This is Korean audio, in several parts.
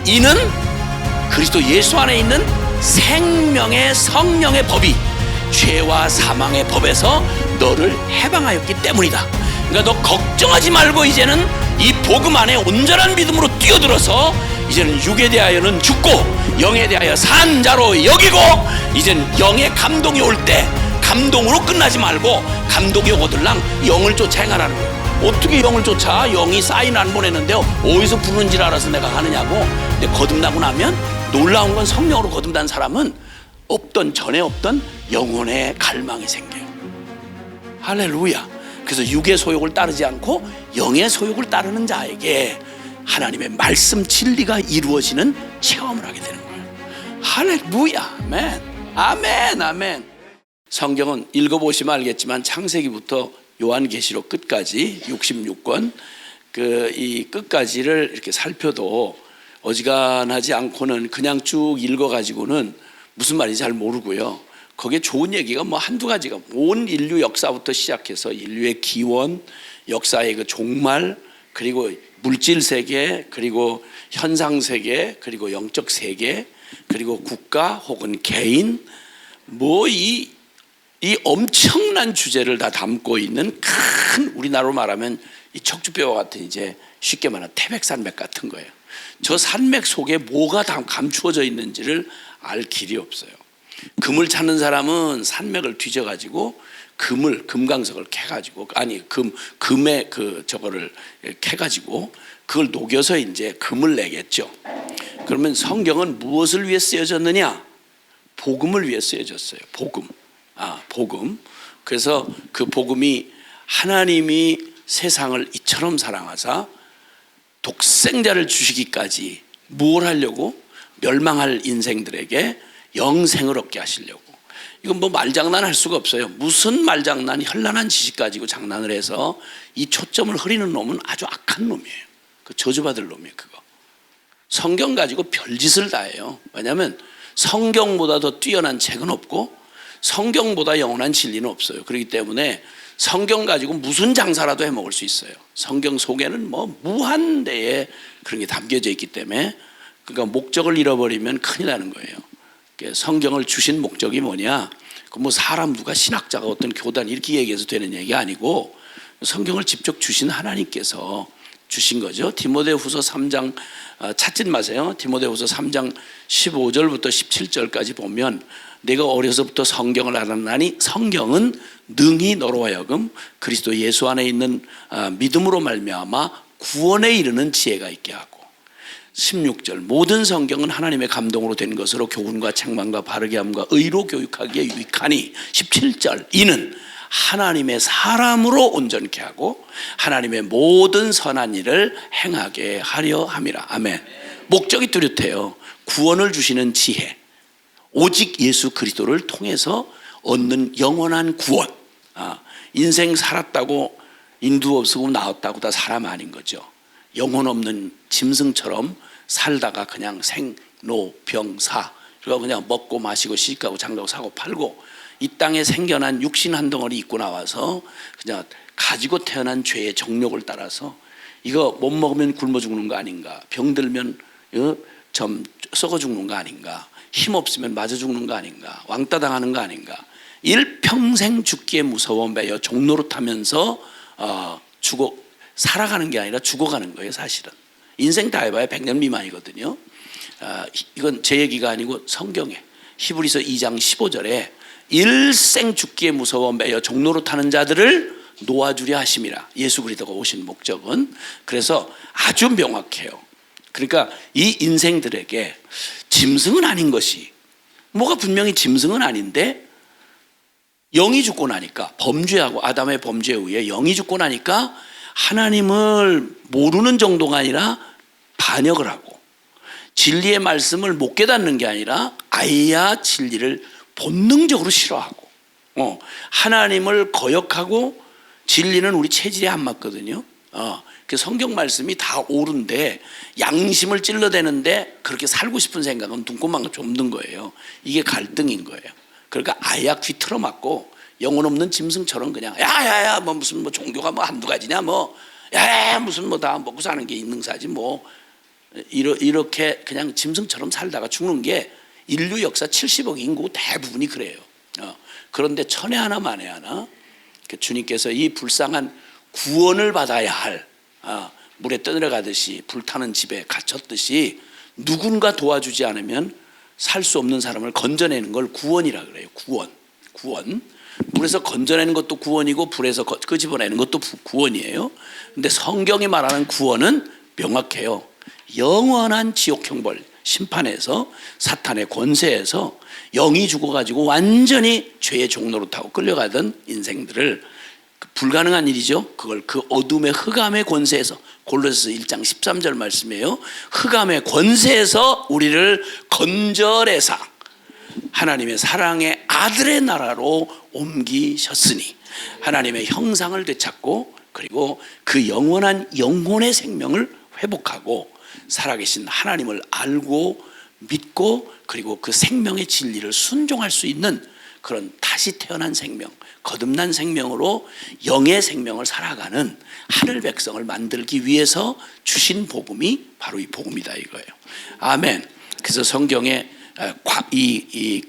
이는 그리스도 예수 안에 있는 생명의 성령의 법이 죄와 사망의 법에서 너를 해방하였기 때문이다. 그러니까 너 걱정하지 말고 이제는 이 복음 안에 온전한 믿음으로 뛰어들어서 이제는 육에 대하여는 죽고 영에 대하여 산 자로 여기고, 이제는 영의 감동이 올 때 감동으로 끝나지 말고 감동이 오들랑 영을 쫓아 행하라는 거예요. 어떻게 영을 쫓아? 영이 사인 안 보내는데요, 어디서 부르는 줄 알아서 내가 가느냐고. 근데 거듭나고 나면 놀라운 건, 성령으로 거듭난 사람은 전에 없던 영혼의 갈망이 생겨요. 할렐루야. 그래서 육의 소욕을 따르지 않고 영의 소욕을 따르는 자에게 하나님의 말씀 진리가 이루어지는 체험을 하게 되는 거예요. 할렐루야. 아멘. 아멘. 아멘. 성경은 읽어보시면 알겠지만 창세기부터 요한계시록 끝까지 66권 이 끝까지를 이렇게 살펴도 어지간하지 않고는 그냥 쭉 읽어가지고는 무슨 말인지 잘 모르고요. 거기에 좋은 얘기가 뭐 한두 가지가, 온 인류 역사부터 시작해서 인류의 기원, 역사의 그 종말, 그리고 물질 세계, 그리고 현상 세계, 그리고 영적 세계, 그리고 국가 혹은 개인, 뭐 이 엄청난 주제를 다 담고 있는 큰, 우리나라로 말하면 이 척추뼈와 같은, 이제 쉽게 말하면 태백산맥 같은 거예요. 저 산맥 속에 뭐가 다 감추어져 있는지를 알 길이 없어요. 금을 찾는 사람은 산맥을 뒤져가지고 금강석을 캐가지고, 금의 저거를 캐가지고 그걸 녹여서 이제 금을 내겠죠. 그러면 성경은 무엇을 위해 쓰여졌느냐? 복음을 위해 쓰여졌어요. 복음. 그래서 그 복음이 하나님이 세상을 이처럼 사랑하사 독생자를 주시기까지 뭘 하려고? 멸망할 인생들에게 영생을 얻게 하시려고. 이건 뭐 말장난 할 수가 없어요. 무슨 말장난, 현란한 지식 가지고 장난을 해서 이 초점을 흐리는 놈은 아주 악한 놈이에요. 그 저주받을 놈이에요. 그거 성경 가지고 별짓을 다 해요. 왜냐하면 성경보다 더 뛰어난 책은 없고 성경보다 영원한 진리는 없어요. 그렇기 때문에 성경 가지고 무슨 장사라도 해먹을 수 있어요. 성경 속에는 뭐 무한대의 그런 게 담겨져 있기 때문에, 그러니까 목적을 잃어버리면 큰일 나는 거예요. 성경을 주신 목적이 뭐냐? 뭐 사람 누가 신학자가 어떤 교단 이렇게 얘기해서 되는 얘기가 아니고, 성경을 직접 주신 하나님께서 주신 거죠. 디모데후서 3장 찾지 마세요. 디모데후서 3장 15절부터 17절까지 보면, 내가 어려서부터 성경을 알았나니 성경은 능히 너로 하여금 그리스도 예수 안에 있는 믿음으로 말미암아 구원에 이르는 지혜가 있게 하고, 16절 모든 성경은 하나님의 감동으로 된 것으로 교훈과 책망과 바르게 함과 의로 교육하기에 유익하니, 17절 이는 하나님의 사람으로 온전케 하고 하나님의 모든 선한 일을 행하게 하려 함이라. 아멘. 목적이 뚜렷해요. 구원을 주시는 지혜, 오직 예수 그리스도를 통해서 얻는 영원한 구원. 인생 살았다고 인두 없고 나왔다고 다 사람 아닌 거죠. 영혼 없는 짐승처럼 살다가 그냥 생로병사, 그러니까 그냥 먹고 마시고 시집가고 장가고 사고 팔고 이 땅에 생겨난 육신 한 덩어리 입고 나와서 그냥 가지고 태어난 죄의 정욕을 따라서 이거 못 먹으면 굶어 죽는 거 아닌가, 병들면 좀 썩어 죽는 거 아닌가, 힘 없으면 맞아 죽는 거 아닌가, 왕따 당하는 거 아닌가, 일평생 죽기에 무서워 매여 종노릇하면서 살아가는 게 아니라 죽어가는 거예요. 사실은 인생 다 해봐야 100년 미만이거든요. 이건 제 얘기가 아니고 성경에 히브리서 2장 15절에 일생 죽기에 무서워 매여 종노릇하는 자들을 놓아주려 하심이라. 예수 그리스도가 오신 목적은 그래서 아주 명확해요. 그러니까 이 인생들에게 짐승은 아닌 것이, 뭐가 분명히 짐승은 아닌데 영이 죽고 나니까, 범죄하고 아담의 범죄에 의해 영이 죽고 나니까 하나님을 모르는 정도가 아니라 반역을 하고, 진리의 말씀을 못 깨닫는 게 아니라 아야 진리를 본능적으로 싫어하고, 하나님을 거역하고, 진리는 우리 체질에 안 맞거든요. 그 성경 말씀이 다 옳은데 양심을 찔러대는데 그렇게 살고 싶은 생각은 눈곱만 좀 없는 거예요. 이게 갈등인 거예요. 그러니까 아야 귀 틀어막고 영혼 없는 짐승처럼 그냥 야야야 뭐 무슨 뭐 종교가 뭐 한두 가지냐 뭐 야야 무슨 뭐 다 먹고 사는 게 있는 사지 뭐 이렇게 그냥 짐승처럼 살다가 죽는 게 인류 역사 70억 인구 대부분이 그래요. 그런데 천에 하나 만에 하나 주님께서 이 불쌍한 구원을 받아야 할 물에 떠내려가듯이 불타는 집에 갇혔듯이 누군가 도와주지 않으면 살 수 없는 사람을 건져내는 걸 구원이라 그래요. 구원. 물에서 건져내는 것도 구원이고 불에서 끄집어내는 것도 구원이에요. 근데 성경이 말하는 구원은 명확해요. 영원한 지옥 형벌 심판에서 사탄의 권세에서 영이 죽어가지고 완전히 죄의 종로로 타고 끌려가던 인생들을 불가능한 일이죠. 그걸 그 어둠의 흑암의 권세에서 골로새서 1장 13절 말씀이에요. 흑암의 권세에서 우리를 건져내사 하나님의 사랑의 아들의 나라로 옮기셨으니 하나님의 형상을 되찾고 그리고 그 영원한 영혼의 생명을 회복하고 살아계신 하나님을 알고 믿고 그리고 그 생명의 진리를 순종할 수 있는 그런 다시 태어난 생명, 거듭난 생명으로 영의 생명을 살아가는 하늘 백성을 만들기 위해서 주신 복음이 바로 이 복음이다 이거예요. 아멘. 그래서 성경에 이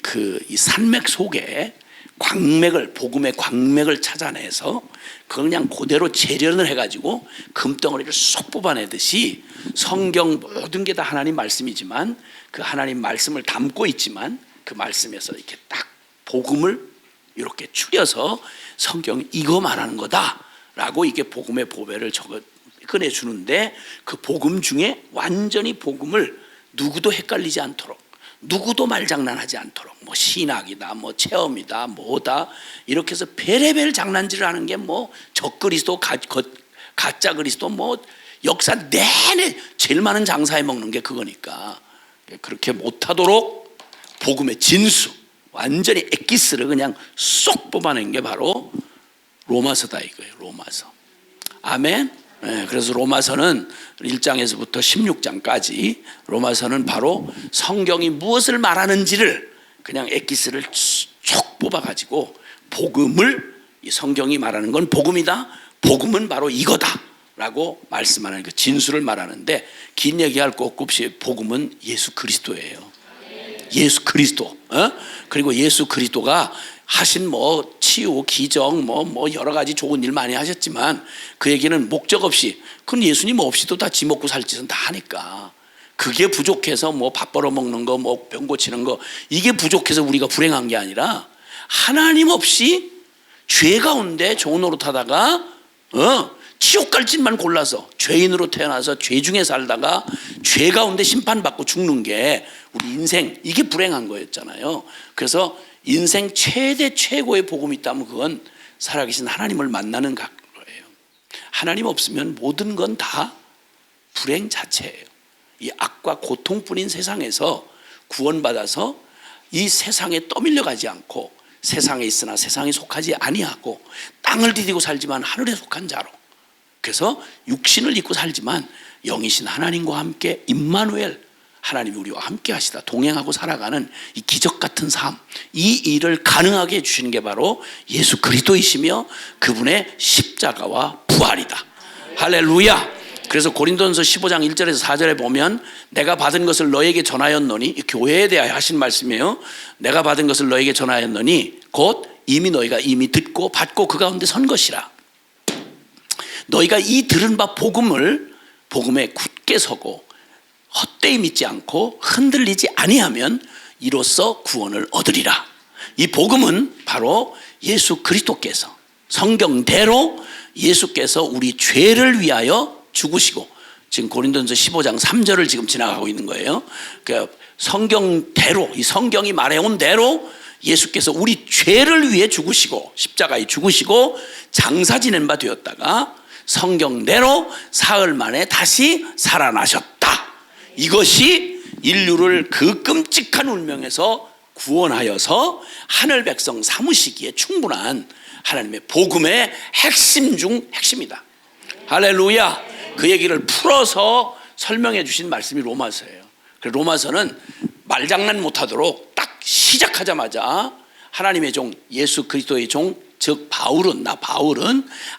산맥 속에 광맥을 복음의 광맥을 찾아내서 그걸 그냥 그대로 재련을 해가지고 금덩어리를 쏙 뽑아내듯이 성경 모든 게 다 하나님 말씀이지만 그 하나님 말씀을 담고 있지만 그 말씀에서 이렇게 딱 복음을 이렇게 추려서 성경이 이거 말하는 거다라고 이게 복음의 보배를 꺼내주는데 그 복음 중에 완전히 복음을 누구도 헷갈리지 않도록 누구도 말장난하지 않도록 뭐 신학이다 뭐 체험이다 뭐다 이렇게 해서 별의별 장난질을 하는 게 뭐 적그리스도 가짜 그리스도 뭐 역사 내내 제일 많은 장사해 먹는 게 그거니까 그렇게 못하도록 복음의 진수 완전히 엑기스를 그냥 쏙 뽑아낸 게 바로 로마서다 이거예요. 로마서. 아멘. 네, 그래서 로마서는 1장에서부터 16장까지 로마서는 바로 성경이 무엇을 말하는지를 그냥 엑기스를 쭉 뽑아가지고 복음을 이 성경이 말하는 건 복음이다. 복음은 바로 이거다. 라고 말씀하는 그 진수를 말하는데 긴 얘기할 것 없이 복음은 예수 그리스도예요. 예수 그리스도. 그리고 예수 그리스도가 하신 뭐 치유, 기적, 뭐 여러 가지 좋은 일 많이 하셨지만 그 얘기는 목적 없이 그건 예수님 없이도 다 지 먹고 살 짓은 다 하니까 그게 부족해서 뭐 밥 벌어 먹는 거, 뭐 병 고치는 거 이게 부족해서 우리가 불행한 게 아니라 하나님 없이 죄 가운데 좋은 노릇 하다가 지옥 갈 짓만 골라서 죄인으로 태어나서 죄 중에 살다가 죄 가운데 심판받고 죽는 게 우리 인생 이게 불행한 거였잖아요. 그래서 인생 최고의 복음이 있다면 그건 살아계신 하나님을 만나는 거예요. 하나님 없으면 모든 건 다 불행 자체예요. 이 악과 고통뿐인 세상에서 구원받아서 이 세상에 떠밀려 가지 않고 세상에 있으나 세상에 속하지 아니하고 땅을 디디고 살지만 하늘에 속한 자로 그래서 육신을 입고 살지만 영이신 하나님과 함께 임마누엘 하나님이 우리와 함께 하시다 동행하고 살아가는 이 기적 같은 삶 이 일을 가능하게 해주시는 게 바로 예수 그리스도이시며 그분의 십자가와 부활이다. 할렐루야. 그래서 고린도전서 15장 1절에서 4절에 보면 내가 받은 것을 너에게 전하였노니 교회에 대하여 하신 말씀이에요. 내가 받은 것을 너에게 전하였노니 곧 이미 너희가 이미 듣고 받고 그 가운데 선 것이라. 너희가 이 들은 바 복음에 굳게 서고 헛되이 믿지 않고 흔들리지 아니하면 이로써 구원을 얻으리라. 이 복음은 바로 예수 그리스도께서 성경대로 예수께서 우리 죄를 위하여 죽으시고 지금 고린도전서 15장 3절을 지금 지나가고 있는 거예요. 그러니까 성경대로 이 성경이 말해온 대로 예수께서 우리 죄를 위해 죽으시고 십자가에 죽으시고 장사 지낸 바 되었다가 성경대로 사흘 만에 다시 살아나셨다. 이것이 인류를 그 끔찍한 운명에서 구원하여서 하늘 백성 삼으시기에 충분한 하나님의 복음의 핵심 중 핵심이다. 할렐루야. 그 얘기를 풀어서 설명해 주신 말씀이 로마서예요. 로마서는 말장난 못하도록 딱 시작하자마자 하나님의 종 예수 그리스도의 종 즉 바울은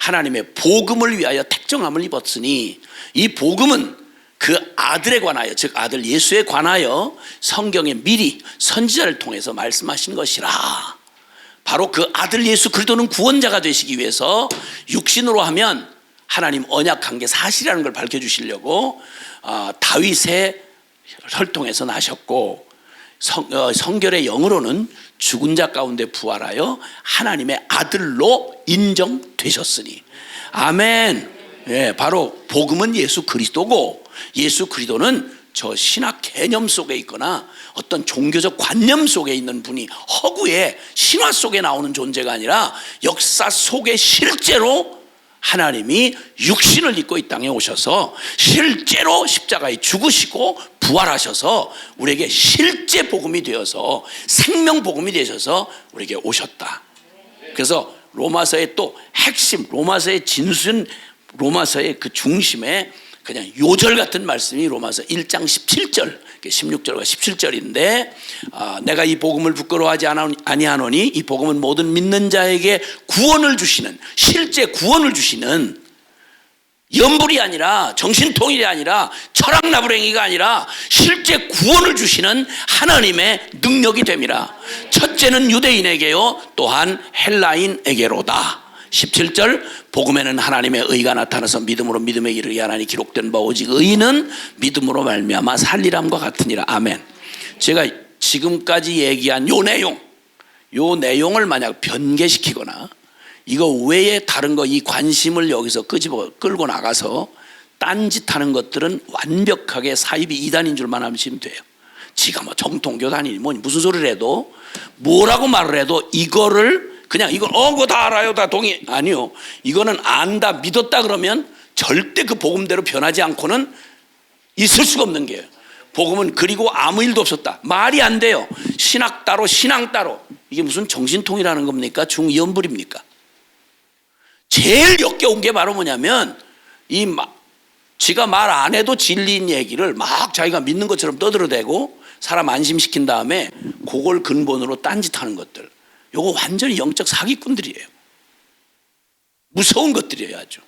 하나님의 복음을 위하여 택정함을 입었으니 이 복음은 그 아들에 관하여, 즉 아들 예수에 관하여 성경에 미리 선지자를 통해서 말씀하신 것이라. 바로 그 아들 예수 그리스도는 구원자가 되시기 위해서 육신으로 하면 하나님 언약한 게 사실이라는 걸 밝혀주시려고 다윗의 혈통에서 나셨고, 성결의 영으로는 죽은 자 가운데 부활하여 하나님의 아들로 인정되셨으니. 아멘. 예, 바로 복음은 예수 그리스도고, 예수 그리스도는 저 신학 개념 속에 있거나 어떤 종교적 관념 속에 있는 분이 허구의 신화 속에 나오는 존재가 아니라 역사 속에 실제로 하나님이 육신을 입고 이 땅에 오셔서 실제로 십자가에 죽으시고 부활하셔서 우리에게 실제 복음이 되어서 생명 복음이 되셔서 우리에게 오셨다. 그래서 로마서의 또 핵심, 로마서의 진순, 로마서의 그 중심에 그냥 요절 같은 말씀이 로마서 1장 17절, 16절과 17절인데, 내가 이 복음을 부끄러워하지 아니하노니 이 복음은 모든 믿는 자에게 구원을 주시는, 실제 구원을 주시는, 연불이 아니라 정신통일이 아니라 철학나부랭이가 아니라 실제 구원을 주시는 하나님의 능력이 됨이라. 첫째는 유대인에게요 또한 헬라인에게로다. 17절, 복음에는 하나님의 의가 나타나서 믿음으로 믿음에 이르게 하나니 기록된 바 오직 의인은 믿음으로 말미암아 살리람과 같으니라. 아멘. 제가 지금까지 얘기한 요 내용을 만약 변개시키거나 이거 외에 다른 거, 이 관심을 여기서 끌고 나가서 딴짓하는 것들은 완벽하게 사이비 이단인 줄만 아시면 돼요. 지가 뭐 정통교단이니 뭐니 무슨 소리를 해도, 뭐라고 말을 해도 이거를 그냥 이걸 그거 다 알아요, 다 동의. 아니요, 이거는 안다, 믿었다 그러면 절대 그 복음대로 변하지 않고는 있을 수가 없는 게요. 복음은 그리고 아무 일도 없었다, 말이 안 돼요. 신학 따로 신앙 따로, 이게 무슨 정신통이라는 겁니까? 중이연불입니까? 제일 역겨운 게 바로 뭐냐면 지가 말 안 해도 진리인 얘기를 막 자기가 믿는 것처럼 떠들어대고 사람 안심시킨 다음에 그걸 근본으로 딴짓하는 것들, 요거 완전히 영적 사기꾼들이에요. 무서운 것들이에요. 아주.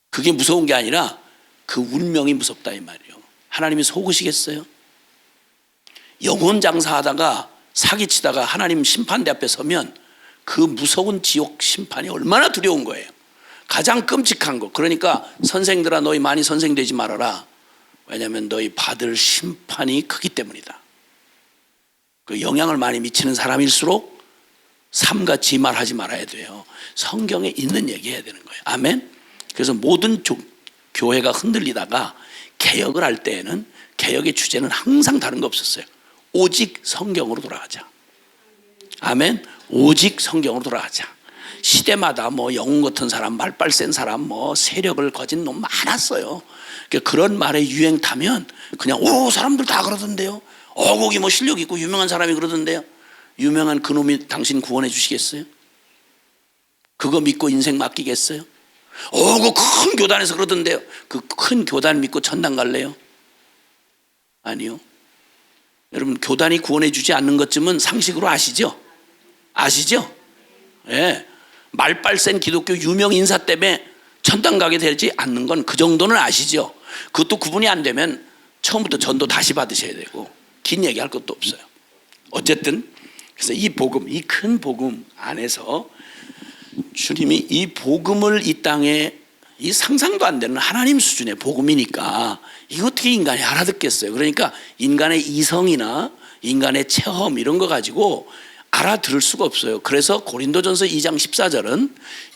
그게 무서운 게 아니라 그 운명이 무섭다 이 말이에요. 하나님이 속으시겠어요? 영혼 장사하다가 사기치다가 하나님 심판대 앞에 서면 그 무서운 지옥 심판이 얼마나 두려운 거예요. 가장 끔찍한 거. 그러니까 선생들아, 너희 많이 선생되지 말아라. 왜냐하면 너희 받을 심판이 크기 때문이다. 그 영향을 많이 미치는 사람일수록 삼같이 말하지 말아야 돼요. 성경에 있는 얘기 해야 되는 거예요. 아멘. 그래서 모든 교회가 흔들리다가 개혁을 할 때에는 개혁의 주제는 항상 다른 거 없었어요. 오직 성경으로 돌아가자. 아멘. 오직 성경으로 돌아가자. 시대마다 뭐 영웅 같은 사람, 말빨 센 사람, 뭐 세력을 거진 놈 많았어요. 그런 말에 유행 타면 그냥 사람들 다 그러던데요. 거기 뭐 실력 있고 유명한 사람이 그러던데요. 유명한 그놈이 당신 구원해 주시겠어요? 그거 믿고 인생 맡기겠어요? 그 큰 교단에서 그러던데요. 그 큰 교단 믿고 천당 갈래요? 아니요. 여러분, 교단이 구원해 주지 않는 것쯤은 상식으로 아시죠? 아시죠? 예. 말빨 센 기독교 유명 인사 때문에 천당 가게 되지 않는 건 그 정도는 아시죠? 그것도 구분이 안 되면 처음부터 전도 다시 받으셔야 되고, 긴 얘기할 것도 없어요. 어쨌든 그래서 이 복음, 이 큰 복음 안에서 주님이 이 복음을 이 땅에, 이 상상도 안 되는 하나님 수준의 복음이니까 이거 어떻게 인간이 알아듣겠어요? 그러니까 인간의 이성이나 인간의 체험 이런 거 가지고 알아들을 수가 없어요. 그래서 고린도전서 2장 14절은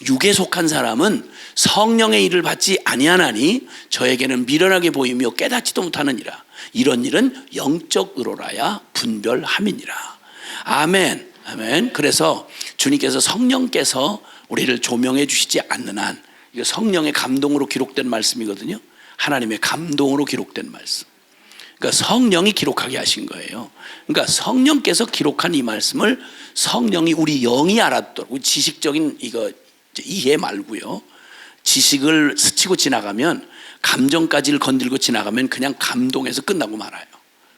육에 속한 사람은 성령의 일을 받지 아니하나니 저에게는 미련하게 보이며 깨닫지도 못하느니라. 이런 일은 영적 의로라야 분별함이니라. 아멘. 아멘. 그래서 주님께서 성령께서 우리를 조명해 주시지 않는 한, 이거 성령의 감동으로 기록된 말씀이거든요. 하나님의 감동으로 기록된 말씀. 그러니까 성령이 기록하게 하신 거예요. 그러니까 성령께서 기록한 이 말씀을 성령이 우리 영이 알았도록, 지식적인 이거 이해 말고요. 지식을 스치고 지나가면, 감정까지를 건들고 지나가면 그냥 감동해서 끝나고 말아요.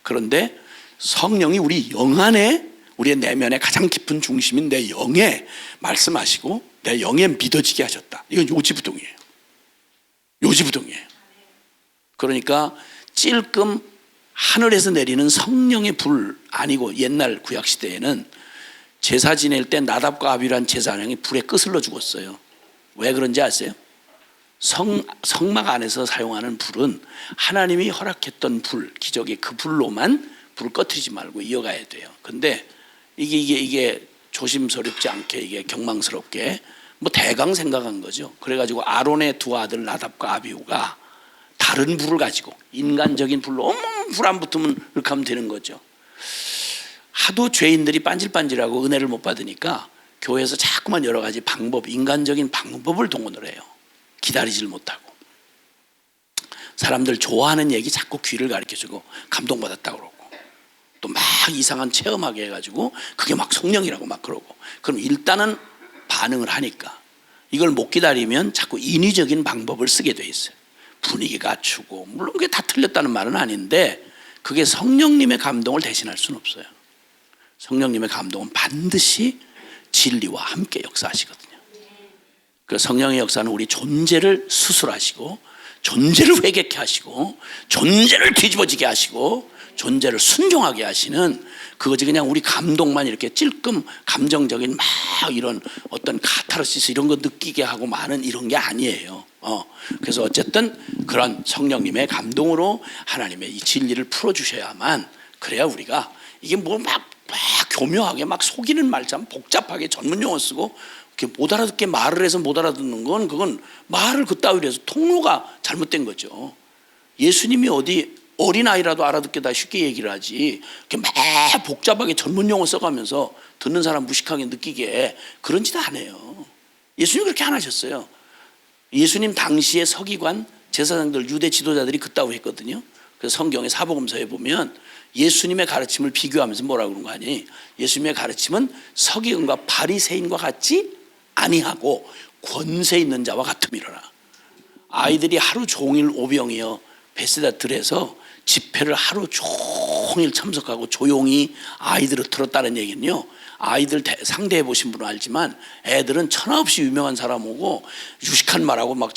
그런데 성령이 우리 영 안에, 우리의 내면의 가장 깊은 중심인 내 영에 말씀하시고 내 영에 믿어지게 하셨다. 이건 요지부동이에요. 요지부동이에요. 그러니까 찔끔 하늘에서 내리는 성령의 불 아니고, 옛날 구약시대에는 제사 지낼 때 나답과 아비란 제사장이 불에 끄슬러 죽었어요. 왜 그런지 아세요? 성막 안에서 사용하는 불은 하나님이 허락했던 불, 기적의 그 불로만 불을 꺼뜨리지 말고 이어가야 돼요. 근데 이게 조심스럽지 않게, 이게 경망스럽게 뭐 대강 생각한 거죠. 그래가지고 아론의 두 아들 나답과 아비후가 다른 불을 가지고, 인간적인 불로 불 안 붙으면 이렇게 하면 되는 거죠. 하도 죄인들이 반질반질하고 은혜를 못 받으니까 교회에서 자꾸만 여러 가지 방법, 인간적인 방법을 동원을 해요. 기다리질 못하고, 사람들 좋아하는 얘기 자꾸 귀를 가르쳐주고 감동받았다고 그러고, 또 막 이상한 체험하게 해가지고 그게 막 성령이라고 막 그러고, 그럼 일단은 반응을 하니까 이걸 못 기다리면 자꾸 인위적인 방법을 쓰게 돼 있어요. 분위기 갖추고, 물론 그게 다 틀렸다는 말은 아닌데 그게 성령님의 감동을 대신할 수는 없어요. 성령님의 감동은 반드시 진리와 함께 역사하시거든요. 그 성령의 역사는 우리 존재를 수술하시고, 존재를 회개케 하시고, 존재를 뒤집어지게 하시고, 존재를 순종하게 하시는, 그거지 그냥 우리 감동만 이렇게 찔끔 감정적인 막 이런 어떤 카타르시스 이런 거 느끼게 하고 많은 이런 게 아니에요. 그래서 어쨌든 그런 성령님의 감동으로 하나님의 이 진리를 풀어주셔야만, 그래야 우리가 이게 뭐 막 교묘하게 막 속이는 말, 참 복잡하게 전문 용어 쓰고 못 알아듣게 말을 해서 못 알아듣는 건, 그건 말을 그따위로 해서 통로가 잘못된 거죠. 예수님이 어디 어린아이라도 알아듣게 다 쉽게 얘기를 하지, 이렇게 막 복잡하게 전문 용어 써가면서 듣는 사람 무식하게 느끼게 그런 짓 안 해요. 예수님 그렇게 안 하셨어요. 예수님 당시에 서기관, 제사장들, 유대 지도자들이 그따위 했거든요. 그래서 성경의 사복음서에 보면 예수님의 가르침을 비교하면서 뭐라고 그런 거 아니? 예수님의 가르침은 서기관과 바리새인과 같지 아니하고 권세 있는 자와 같음이로라. 아이들이 하루 종일 오병이어 베세다 들에서 집회를 하루 종일 참석하고 조용히 아이들을 들었다는 얘기는요, 아이들 상대해 보신 분은 알지만 애들은 천하없이 유명한 사람 오고 유식한 말하고 막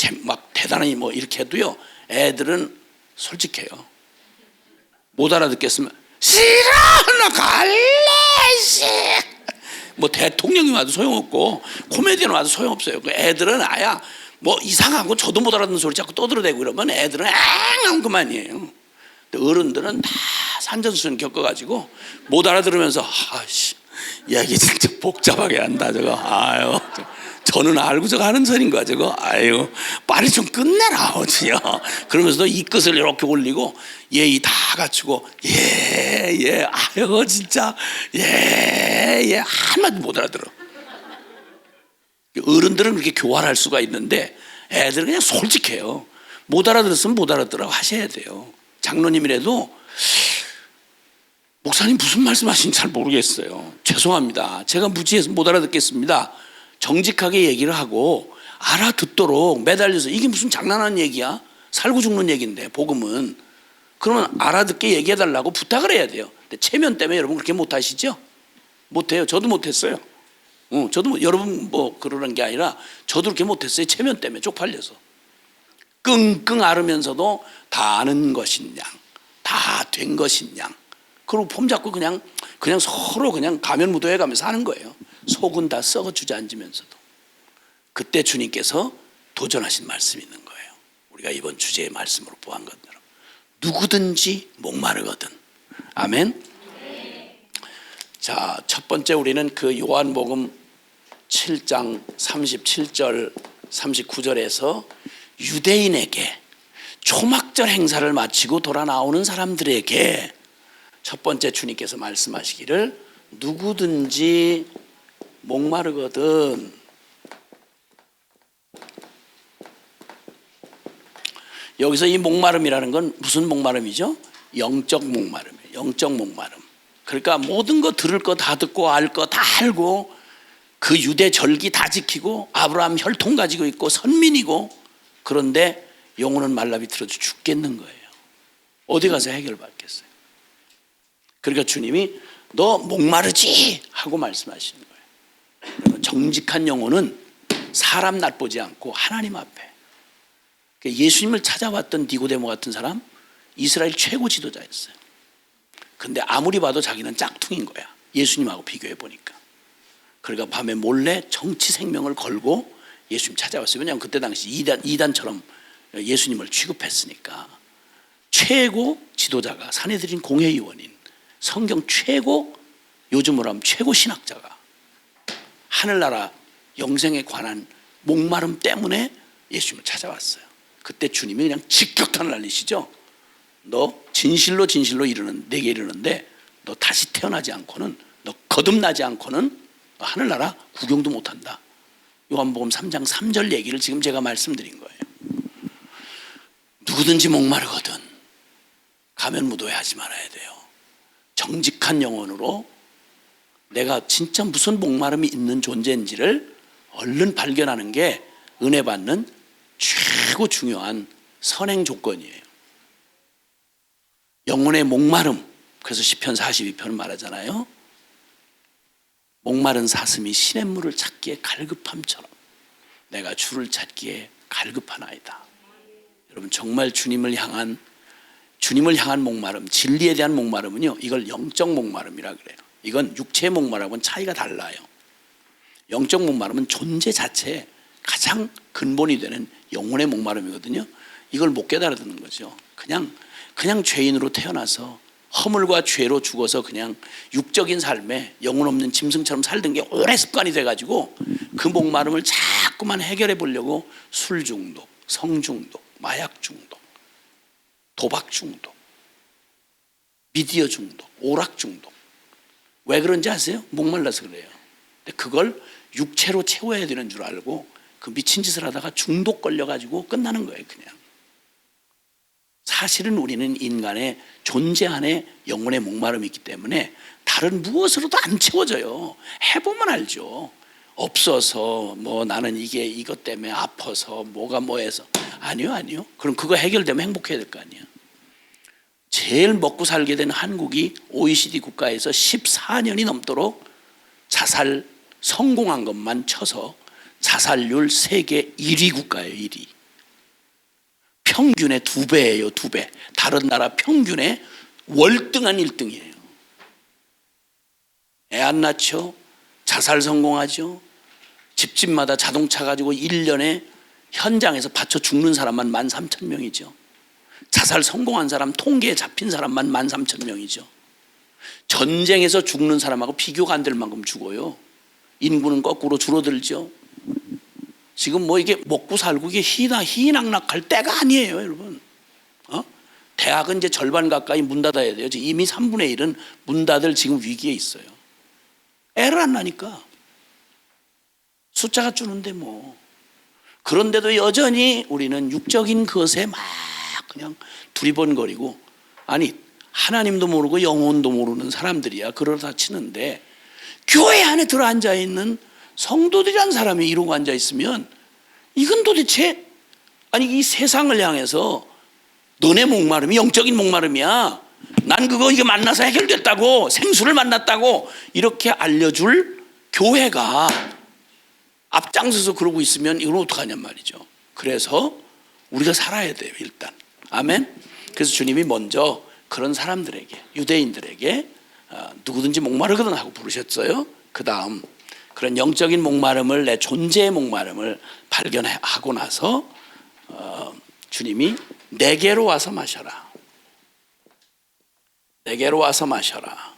대단히 뭐 이렇게 해도요, 애들은 솔직해요. 못 알아듣겠으면 싫어 나 갈래 씨. 뭐 대통령이 와도 소용없고 코미디언 와도 소용없어요. 그 애들은 아야 뭐 이상하고 저도 못 알아듣는 소리 자꾸 떠들어대고 이러면 애들은 앙 그만이에요. 어른들은 다 산전수전 겪어가지고 못 알아들으면서 아씨 얘기 진짜 복잡하게 한다 저거. 아유 저는 알고 저거 하는 소린 거야 저거. 아유 빨리 좀 끝내라 어지요. 그러면서도 이 끝을 이렇게 올리고 예의 다 갖추고 예 아유 진짜 예 한마디 못 알아들어. 어른들은 그렇게 교활할 수가 있는데 애들은 그냥 솔직해요. 못 알아들었으면 못 알아들으라고 하셔야 돼요. 장로님이라도 목사님 무슨 말씀하시는지 잘 모르겠어요. 죄송합니다. 제가 무지해서 못 알아듣겠습니다. 정직하게 얘기를 하고 알아듣도록 매달려서, 이게 무슨 장난하는 얘기야? 살고 죽는 얘기인데 복음은. 그러면 알아듣게 얘기해달라고 부탁을 해야 돼요. 근데 체면 때문에 여러분 그렇게 못하시죠? 못해요. 저도 못했어요. 저도 여러분 뭐 그러는 게 아니라 저도 그렇게 못했어요. 체면 때문에 쪽팔려서. 끙끙 앓으면서도 다 아는 것인 양, 다 된 것인 양. 그리고 폼 잡고 그냥 서로 그냥 가면무도해 가면서 하는 거예요. 속은 다 썩어 주저앉으면서도. 그때 주님께서 도전하신 말씀이 있는 거예요. 우리가 이번 주제의 말씀으로 보한 것처럼 누구든지 목마르거든. 아멘. 자, 첫 번째 우리는 그 요한복음 7장 37절 39절에서 유대인에게 초막절 행사를 마치고 돌아 나오는 사람들에게 첫 번째 주님께서 말씀하시기를 누구든지 목마르거든. 여기서 이 목마름이라는 건 무슨 목마름이죠? 영적 목마름이에요. 영적 목마름. 그러니까 모든 거 들을 거 다 듣고 알 거 다 알고 그 유대 절기 다 지키고 아브라함 혈통 가지고 있고 선민이고, 그런데 영혼은 말라비틀어져 죽겠는 거예요. 어디 가서 해결받겠어요? 그러니까 주님이 너 목마르지? 하고 말씀하시는 거예요. 정직한 영혼은 사람 낯보지 않고 하나님 앞에 예수님을 찾아왔던 니고데모 같은 사람 이스라엘 최고 지도자였어요. 근데 아무리 봐도 자기는 짝퉁인 거야. 예수님하고 비교해 보니까. 그러니까 밤에 몰래 정치 생명을 걸고 예수님 찾아왔어요. 왜냐하면 그때 당시 이단처럼 예수님을 취급했으니까. 최고 지도자가 산헤드린 공회의원인 성경 최고, 요즘으로 하면 최고 신학자가 하늘나라 영생에 관한 목마름 때문에 예수님을 찾아왔어요. 그때 주님이 그냥 직격탄을 날리시죠. 너 진실로 내게 이르는데 너 다시 태어나지 않고는, 너 거듭나지 않고는 너 하늘나라 구경도 못한다. 요한복음 3장 3절 얘기를 지금 제가 말씀드린 거예요. 누구든지 목마르거든 가면 무도회 하지 말아야 돼요. 정직한 영혼으로 내가 진짜 무슨 목마름이 있는 존재인지를 얼른 발견하는 게 은혜 받는 최고 중요한 선행 조건이에요. 영혼의 목마름, 그래서 시편 42편은 말하잖아요. 목마른 사슴이 시냇물을 찾기에 갈급함처럼 내가 주를 찾기에 갈급하나이다. 여러분 정말 주님을 향한 목마름, 진리에 대한 목마름은요, 이걸 영적 목마름이라 그래요. 이건 육체의 목마름하고는 차이가 달라요. 영적 목마름은 존재 자체에 가장 근본이 되는 영혼의 목마름이거든요. 이걸 못 깨달아듣는 거죠. 그냥 죄인으로 태어나서 허물과 죄로 죽어서 그냥 육적인 삶에 영혼 없는 짐승처럼 살던 게 오래 습관이 돼가지고 그 목마름을 자꾸만 해결해 보려고 술 중독, 성 중독, 마약 중독, 도박 중독, 미디어 중독, 오락 중독. 왜 그런지 아세요? 목말라서 그래요. 근데 그걸 육체로 채워야 되는 줄 알고 그 미친 짓을 하다가 중독 걸려가지고 끝나는 거예요. 그냥. 사실은 우리는 인간의 존재 안에 영혼의 목마름이 있기 때문에 다른 무엇으로도 안 채워져요. 해보면 알죠. 없어서 뭐 나는 이것 때문에 아파서 뭐가 뭐해서. 아니요. 그럼 그거 해결되면 행복해야 될 거 아니에요. 제일 먹고 살게 된 한국이 OECD 국가에서 14년이 넘도록 자살 성공한 것만 쳐서 자살률 세계 1위 국가예요. 1위. 평균의 2배예요. 2배. 다른 나라 평균의 월등한 1등이에요. 애 안 낳죠. 자살 성공하죠. 집집마다 자동차 가지고 1년에 현장에서 받쳐 죽는 사람만 13,000명이죠. 자살 성공한 사람 통계에 잡힌 사람만 13,000명이죠. 전쟁에서 죽는 사람하고 비교가 안 될 만큼 죽어요. 인구는 거꾸로 줄어들죠. 지금 뭐 이게 먹고 살고 이게 희낙낙할 때가 아니에요, 여러분. 대학은 이제 절반 가까이 문 닫아야 돼요. 이미 3분의 1은 문 닫을 지금 위기에 있어요. 애를 안 낳으니까. 숫자가 주는데 뭐. 그런데도 여전히 우리는 육적인 것에 막 그냥 두리번거리고, 아니 하나님도 모르고 영혼도 모르는 사람들이야 그러다 치는데, 교회 안에 들어앉아 있는 성도들이란 사람이 이러고 앉아 있으면 이건 도대체, 아니 이 세상을 향해서 너네 목마름이 영적인 목마름이야, 난 이거 만나서 해결됐다고, 생수를 만났다고 이렇게 알려줄 교회가 앞장서서 그러고 있으면 이걸 어떡하냔 말이죠. 그래서 우리가 살아야 돼요, 일단. 아멘. 그래서 주님이 먼저 그런 사람들에게, 유대인들에게 누구든지 목마르거든 하고 부르셨어요. 그 다음 그런 영적인 목마름을, 내 존재의 목마름을 발견하고 나서 주님이 내게로 와서 마셔라. 내게로 와서 마셔라.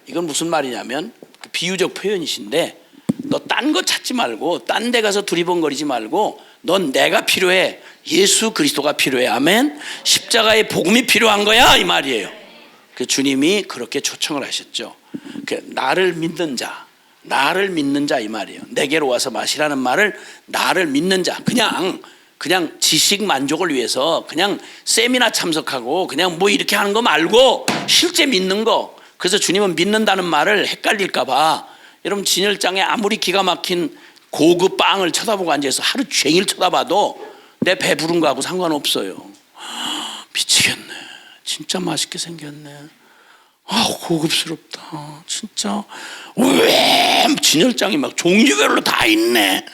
이건 무슨 말이냐면 비유적 표현이신데, 너 딴 거 찾지 말고 딴 데 가서 두리번거리지 말고 넌 내가 필요해. 예수 그리스도가 필요해. 아멘. 십자가의 복음이 필요한 거야 이 말이에요. 그 주님이 그렇게 초청을 하셨죠. 나를 믿는 자 이 말이에요. 내게로 와서 마시라는 말을 나를 믿는 자, 그냥 지식 만족을 위해서 그냥 세미나 참석하고 그냥 뭐 이렇게 하는 거 말고 실제 믿는 거. 그래서 주님은 믿는다는 말을 헷갈릴까 봐, 여러분 진열장에 아무리 기가 막힌 고급 빵을 쳐다보고 앉아서 하루 종일 쳐다봐도 내 배부른 거하고 상관없어요. 미치겠네. 진짜 맛있게 생겼네. 고급스럽다. 진짜 왜 진열장이 막 종류별로 다 있네.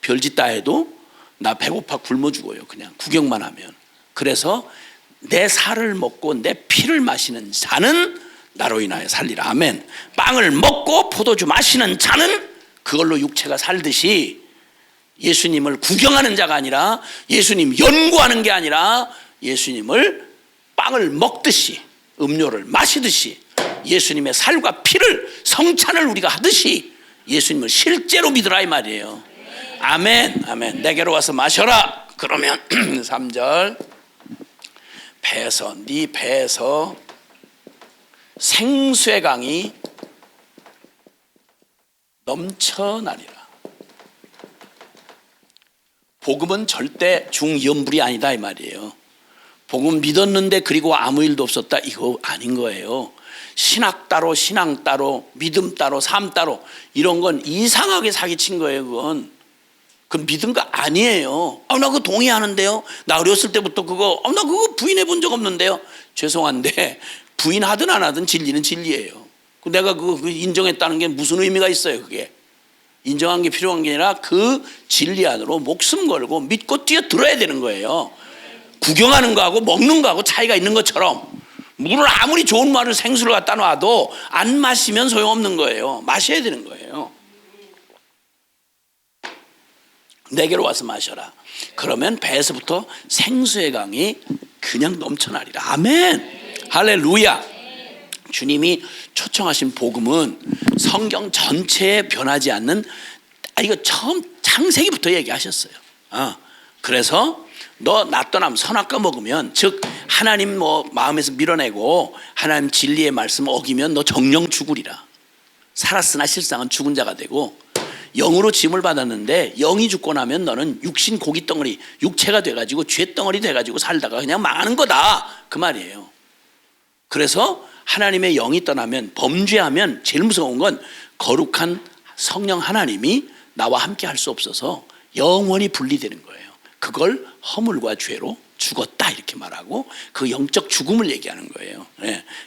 별짓 다 해도 나 배고파 굶어 죽어요. 그냥 구경만 하면. 그래서 내 살을 먹고 내 피를 마시는 자는 나로 인하여 살리라. 아멘. 빵을 먹고 포도주 마시는 자는 그걸로 육체가 살듯이 예수님을 구경하는 자가 아니라 예수님 연구하는 게 아니라 예수님을 빵을 먹듯이 음료를 마시듯이 예수님의 살과 피를 성찬을 우리가 하듯이 예수님을 실제로 믿으라 이 말이에요. 아멘. 아멘. 내게로 와서 마셔라. 그러면 3절 배에서 네 배에서 생수의 강이 넘쳐나리라. 복음은 절대 중연불이 아니다 이 말이에요. 복음 믿었는데 그리고 아무 일도 없었다 이거 아닌 거예요. 신학 따로 신앙 따로 믿음 따로 삶 따로 이런 건 이상하게 사기친 거예요. 그건 믿은 거 아니에요. 나 그거 동의하는데요. 나 어렸을 때부터 그거 나 그거 부인해 본 적 없는데요. 죄송한데 부인하든 안 하든 진리는 진리예요. 내가 그거 인정했다는 게 무슨 의미가 있어요. 그게 인정한 게 필요한 게 아니라 그 진리 안으로 목숨 걸고 믿고 뛰어들어야 되는 거예요. 구경하는 거하고 먹는 거하고 차이가 있는 것처럼 물을 아무리 좋은 말을 생수를 갖다 놔도 안 마시면 소용없는 거예요. 마셔야 되는 거예요. 내게로 와서 마셔라. 그러면 배에서부터 생수의 강이 그냥 넘쳐나리라. 아멘. 할렐루야. 주님이 초청하신 복음은 성경 전체에 변하지 않는 이거 처음 창세기부터 얘기하셨어요. 그래서 너 낫떠남 선악과 먹으면 즉 하나님 마음에서 밀어내고 하나님 진리의 말씀 어기면 너 정령 죽으리라. 살았으나 실상은 죽은 자가 되고 영으로 짐을 받았는데 영이 죽고 나면 너는 육신 고기 덩어리 육체가 돼가지고 죄 덩어리 돼가지고 살다가 그냥 망하는 거다 그 말이에요. 그래서 하나님의 영이 떠나면 범죄하면 제일 무서운 건 거룩한 성령 하나님이 나와 함께 할 수 없어서 영원히 분리되는 거예요. 그걸 허물과 죄로 죽었다 이렇게 말하고 그 영적 죽음을 얘기하는 거예요.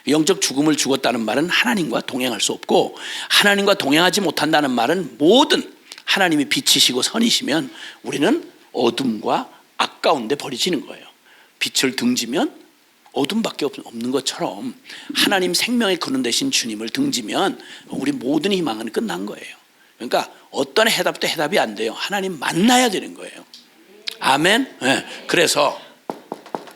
영적 죽음을 죽었다는 말은 하나님과 동행할 수 없고 하나님과 동행하지 못한다는 말은 모든 하나님이 빛이시고 선이시면 우리는 어둠과 악 가운데 버려지는 거예요. 빛을 등지면 어둠밖에 없는 것처럼 하나님 생명의 근원 되신 주님을 등지면 우리 모든 희망은 끝난 거예요. 그러니까 어떤 해답도 해답이 안 돼요. 하나님 만나야 되는 거예요. 아멘. 그래서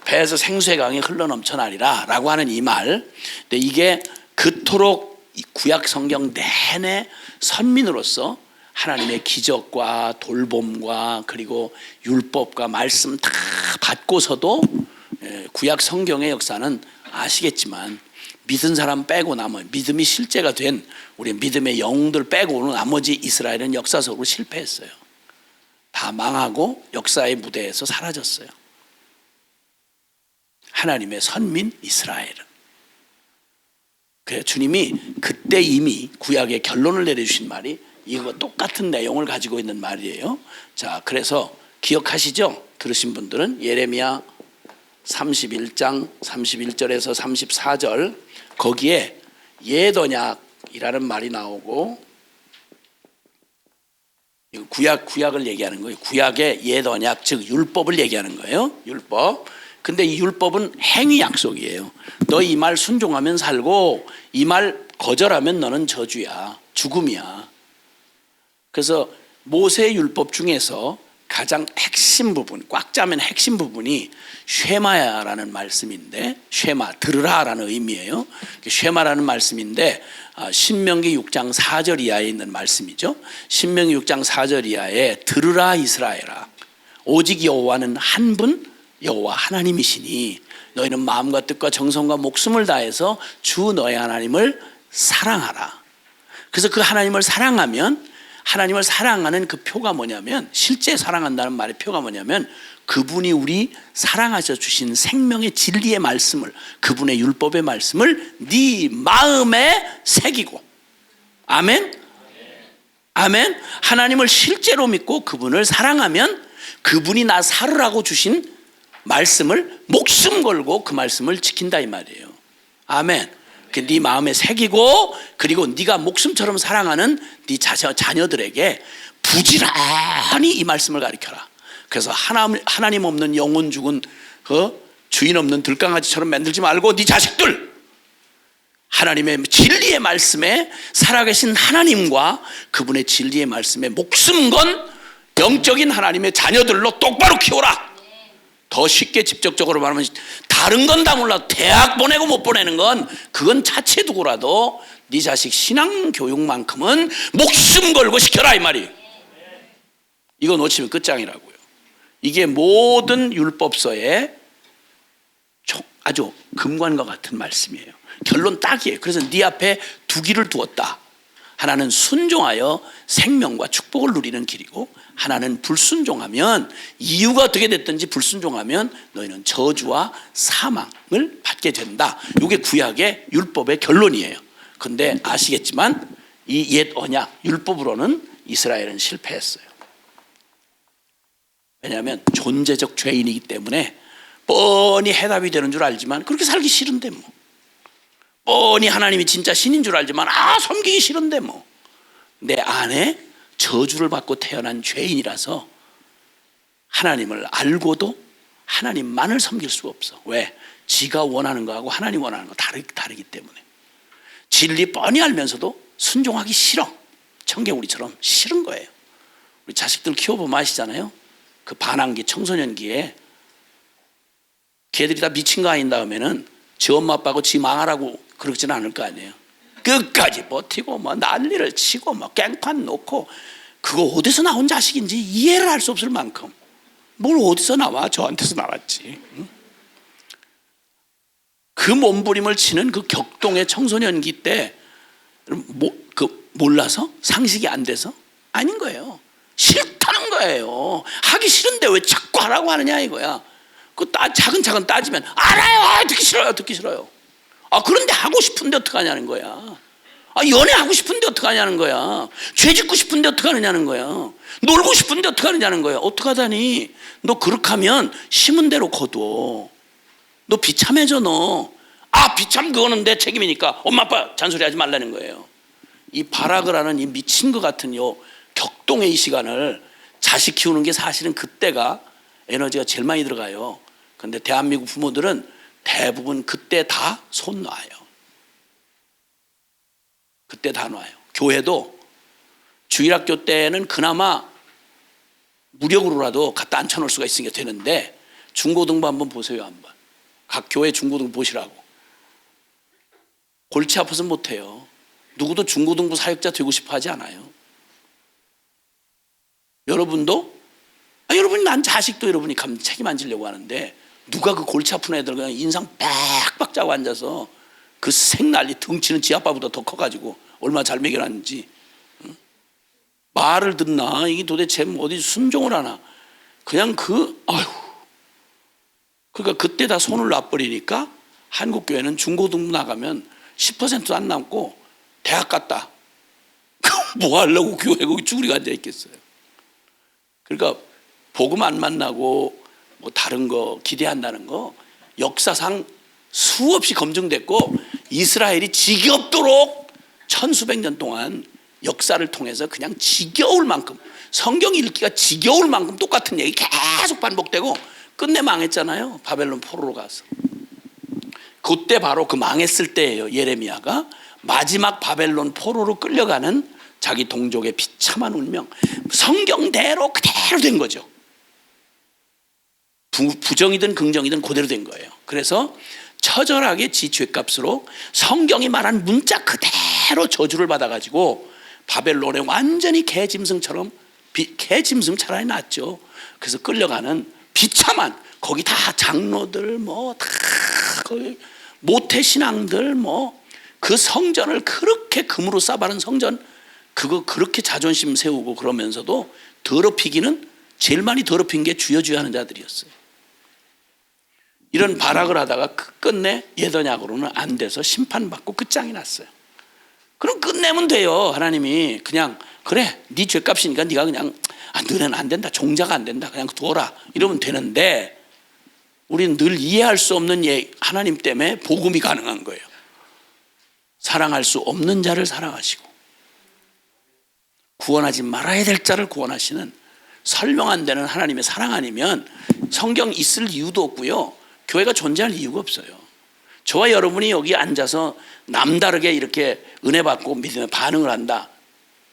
배에서 생수의 강이 흘러넘쳐나리라 라고 하는 이 말, 근데 이게 그토록 구약 성경 내내 선민으로서 하나님의 기적과 돌봄과 그리고 율법과 말씀 다 받고서도 구약 성경의 역사는 아시겠지만 믿은 사람 빼고 믿음이 실제가 된 우리 믿음의 영웅들 빼고는 나머지 이스라엘은 역사적으로 실패했어요. 다 망하고 역사의 무대에서 사라졌어요. 하나님의 선민 이스라엘은. 그래서 주님이 그때 이미 구약의 결론을 내려주신 말이 이거 똑같은 내용을 가지고 있는 말이에요. 자, 그래서 기억하시죠? 들으신 분들은 예레미야 31장 31절에서 34절 거기에 옛언약이라는 말이 나오고 구약을 얘기하는 거예요. 구약의 옛언약 즉 율법을 얘기하는 거예요. 율법. 근데 이 율법은 행위 약속이에요. 너 이 말 순종하면 살고 이 말 거절하면 너는 저주야, 죽음이야. 그래서 모세의 율법 중에서 가장 핵심 부분, 꽉 짜면 핵심 부분이 쉐마야라는 말씀인데, 쉐마, 들으라라는 의미예요. 쉐마라는 말씀인데 신명기 6장 4절 이하에 있는 말씀이죠. 신명기 6장 4절 이하에 들으라 이스라엘아, 오직 여호와는 한 분 여호와 하나님이시니 너희는 마음과 뜻과 정성과 목숨을 다해서 주 너의 하나님을 사랑하라. 그래서 그 하나님을 사랑하면, 하나님을 사랑하는 그 표가 뭐냐면, 실제 사랑한다는 말의 표가 뭐냐면 그분이 우리 사랑하셔 주신 생명의 진리의 말씀을, 그분의 율법의 말씀을 네 마음에 새기고, 아멘? 아멘? 하나님을 실제로 믿고 그분을 사랑하면 그분이 나 살으라고 주신 말씀을 목숨 걸고 그 말씀을 지킨다 이 말이에요. 아멘. 네 마음에 새기고, 그리고 네가 목숨처럼 사랑하는 네 자녀들에게 부지런히 이 말씀을 가르쳐라. 그래서 하나님 없는 영혼 죽은 주인 없는 들강아지처럼 만들지 말고 네 자식들 하나님의 진리의 말씀에 살아계신 하나님과 그분의 진리의 말씀에 목숨 건 영적인 하나님의 자녀들로 똑바로 키워라. 더 쉽게 직접적으로 말하면 다른 건 다 몰라도 대학 보내고 못 보내는 건 그건 차치해 두고라도 네 자식 신앙 교육만큼은 목숨 걸고 시켜라 이 말이. 이거 놓치면 끝장이라고요. 이게 모든 율법서의 아주 금관과 같은 말씀이에요. 결론 딱이에요. 그래서 네 앞에 두 길을 두었다. 하나는 순종하여 생명과 축복을 누리는 길이고 하나는 불순종하면 이유가 어떻게 됐든지 불순종하면 너희는 저주와 사망을 받게 된다. 이게 구약의 율법의 결론이에요. 그런데 아시겠지만 이 옛 언약 율법으로는 이스라엘은 실패했어요. 왜냐하면 존재적 죄인이기 때문에 뻔히 해답이 되는 줄 알지만 그렇게 살기 싫은데 뭐, 뻔히 하나님이 진짜 신인 줄 알지만 섬기기 싫은데 뭐, 내 안에 저주를 받고 태어난 죄인이라서 하나님을 알고도 하나님만을 섬길 수가 없어. 왜? 지가 원하는 거하고 하나님 원하는 거 다르기 때문에. 진리 뻔히 알면서도 순종하기 싫어. 청개구리처럼 싫은 거예요. 우리 자식들 키워보면 아시잖아요. 그 반항기 청소년기에 걔들이 다 미친 거 아닌 다음에는 지 엄마 아빠하고 지 망하라고 그러지는 않을 거 아니에요. 끝까지 버티고 뭐 난리를 치고 뭐 깽판 놓고, 그거 어디서 나온 자식인지 이해를 할 수 없을 만큼. 뭘 어디서 나와? 저한테서 나왔지. 그 몸부림을 치는 그 격동의 청소년기 때 몰라서? 상식이 안 돼서? 아닌 거예요. 싫다는 거예요. 하기 싫은데 왜 자꾸 하라고 하느냐 이거야. 차근차근 따지면 알아요. 듣기 싫어요. 그런데 하고 싶은데 어떡하냐는 거야. 연애하고 싶은데 어떡하냐는 거야. 죄 짓고 싶은데 어떡하느냐는 거야. 놀고 싶은데 어떡하느냐는 거야. 어떡하다니. 너 그렇게 하면 심은 대로 거둬. 너 비참해져 너. 비참 그거는 내 책임이니까 엄마 아빠 잔소리하지 말라는 거예요. 이 발악을 하는 이 미친 것 같은 요 격동의 이 시간을 자식 키우는 게 사실은 그때가 에너지가 제일 많이 들어가요. 그런데 대한민국 부모들은 대부분 그때 다 손 놔요. 그때 다 놔요. 교회도 주일학교 때는 그나마 무력으로라도 갖다 앉혀놓을 수가 있으니까 되는데, 중고등부 한번 보세요. 한번 각 교회 중고등부 보시라고. 골치 아파서 못해요. 누구도 중고등부 사역자 되고 싶어 하지 않아요. 여러분도 여러분이 난 자식도 여러분이 책임 안 지려고 하는데, 누가 그 골치 아픈 애들 그냥 인상 빽빽 짜고 앉아서 그 생난리 덩치는 지 아빠보다 더 커가지고 얼마나 잘 먹여놨는지. 말을 듣나? 이게 도대체 어디 순종을 하나? 그냥 그러니까 그때 다 손을 놔버리니까 한국교회는 중고등부 나가면 10%도 안 남고 대학 갔다. 뭐 하려고 교회 거기 쭈그리고 앉아있겠어요. 그러니까 복음 안 만나고 뭐 다른 거 기대한다는 거 역사상 수없이 검증됐고, 이스라엘이 지겹도록 천수백 년 동안 역사를 통해서 그냥 지겨울 만큼, 성경 읽기가 지겨울 만큼 똑같은 얘기 계속 반복되고 끝내 망했잖아요. 바벨론 포로로 가서. 그때 바로 그 망했을 때예요. 예레미야가 마지막 바벨론 포로로 끌려가는 자기 동족의 비참한 운명, 성경대로 그대로 된 거죠. 부정이든 긍정이든 그대로 된 거예요. 그래서 처절하게 지 죄값으로 성경이 말한 문자 그대로 저주를 받아가지고 바벨론에 완전히 개짐승처럼, 개짐승 차라리 낫죠. 그래서 끌려가는 비참한, 거기 다 장로들 다 거기 모태신앙들 그 성전을 그렇게 금으로 싸바른 성전, 그거 그렇게 자존심 세우고 그러면서도 더럽히기는 제일 많이 더럽힌 게 주여주여 하는 자들이었어요. 이런 발악을 하다가 끝내 옛 언약으로는 안 돼서 심판받고 끝장이 났어요. 그럼 끝내면 돼요. 하나님이 그냥 그래 네 죄값이니까 네가 그냥 너는 안 된다, 종자가 안 된다, 그냥 둬라 이러면 되는데, 우리는 늘 이해할 수 없는 하나님 때문에 복음이 가능한 거예요. 사랑할 수 없는 자를 사랑하시고 구원하지 말아야 될 자를 구원하시는 설명 안 되는 하나님의 사랑 아니면 성경 있을 이유도 없고요, 교회가 존재할 이유가 없어요. 저와 여러분이 여기 앉아서 남다르게 이렇게 은혜 받고 믿음에 반응을 한다,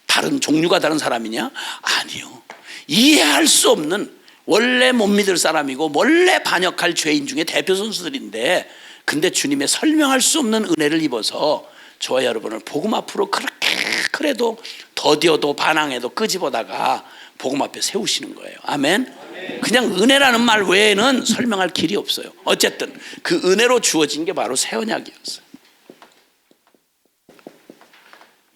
다른 종류가 다른 사람이냐? 아니요. 이해할 수 없는, 원래 못 믿을 사람이고 원래 반역할 죄인 중에 대표 선수들인데, 근데 주님의 설명할 수 없는 은혜를 입어서 저와 여러분을 복음 앞으로 그렇게 그래도 더디어도 반항해도 끄집어다가 복음 앞에 세우시는 거예요. 아멘. 그냥 은혜라는 말 외에는 설명할 길이 없어요. 어쨌든 그 은혜로 주어진 게 바로 새 언약이었어요.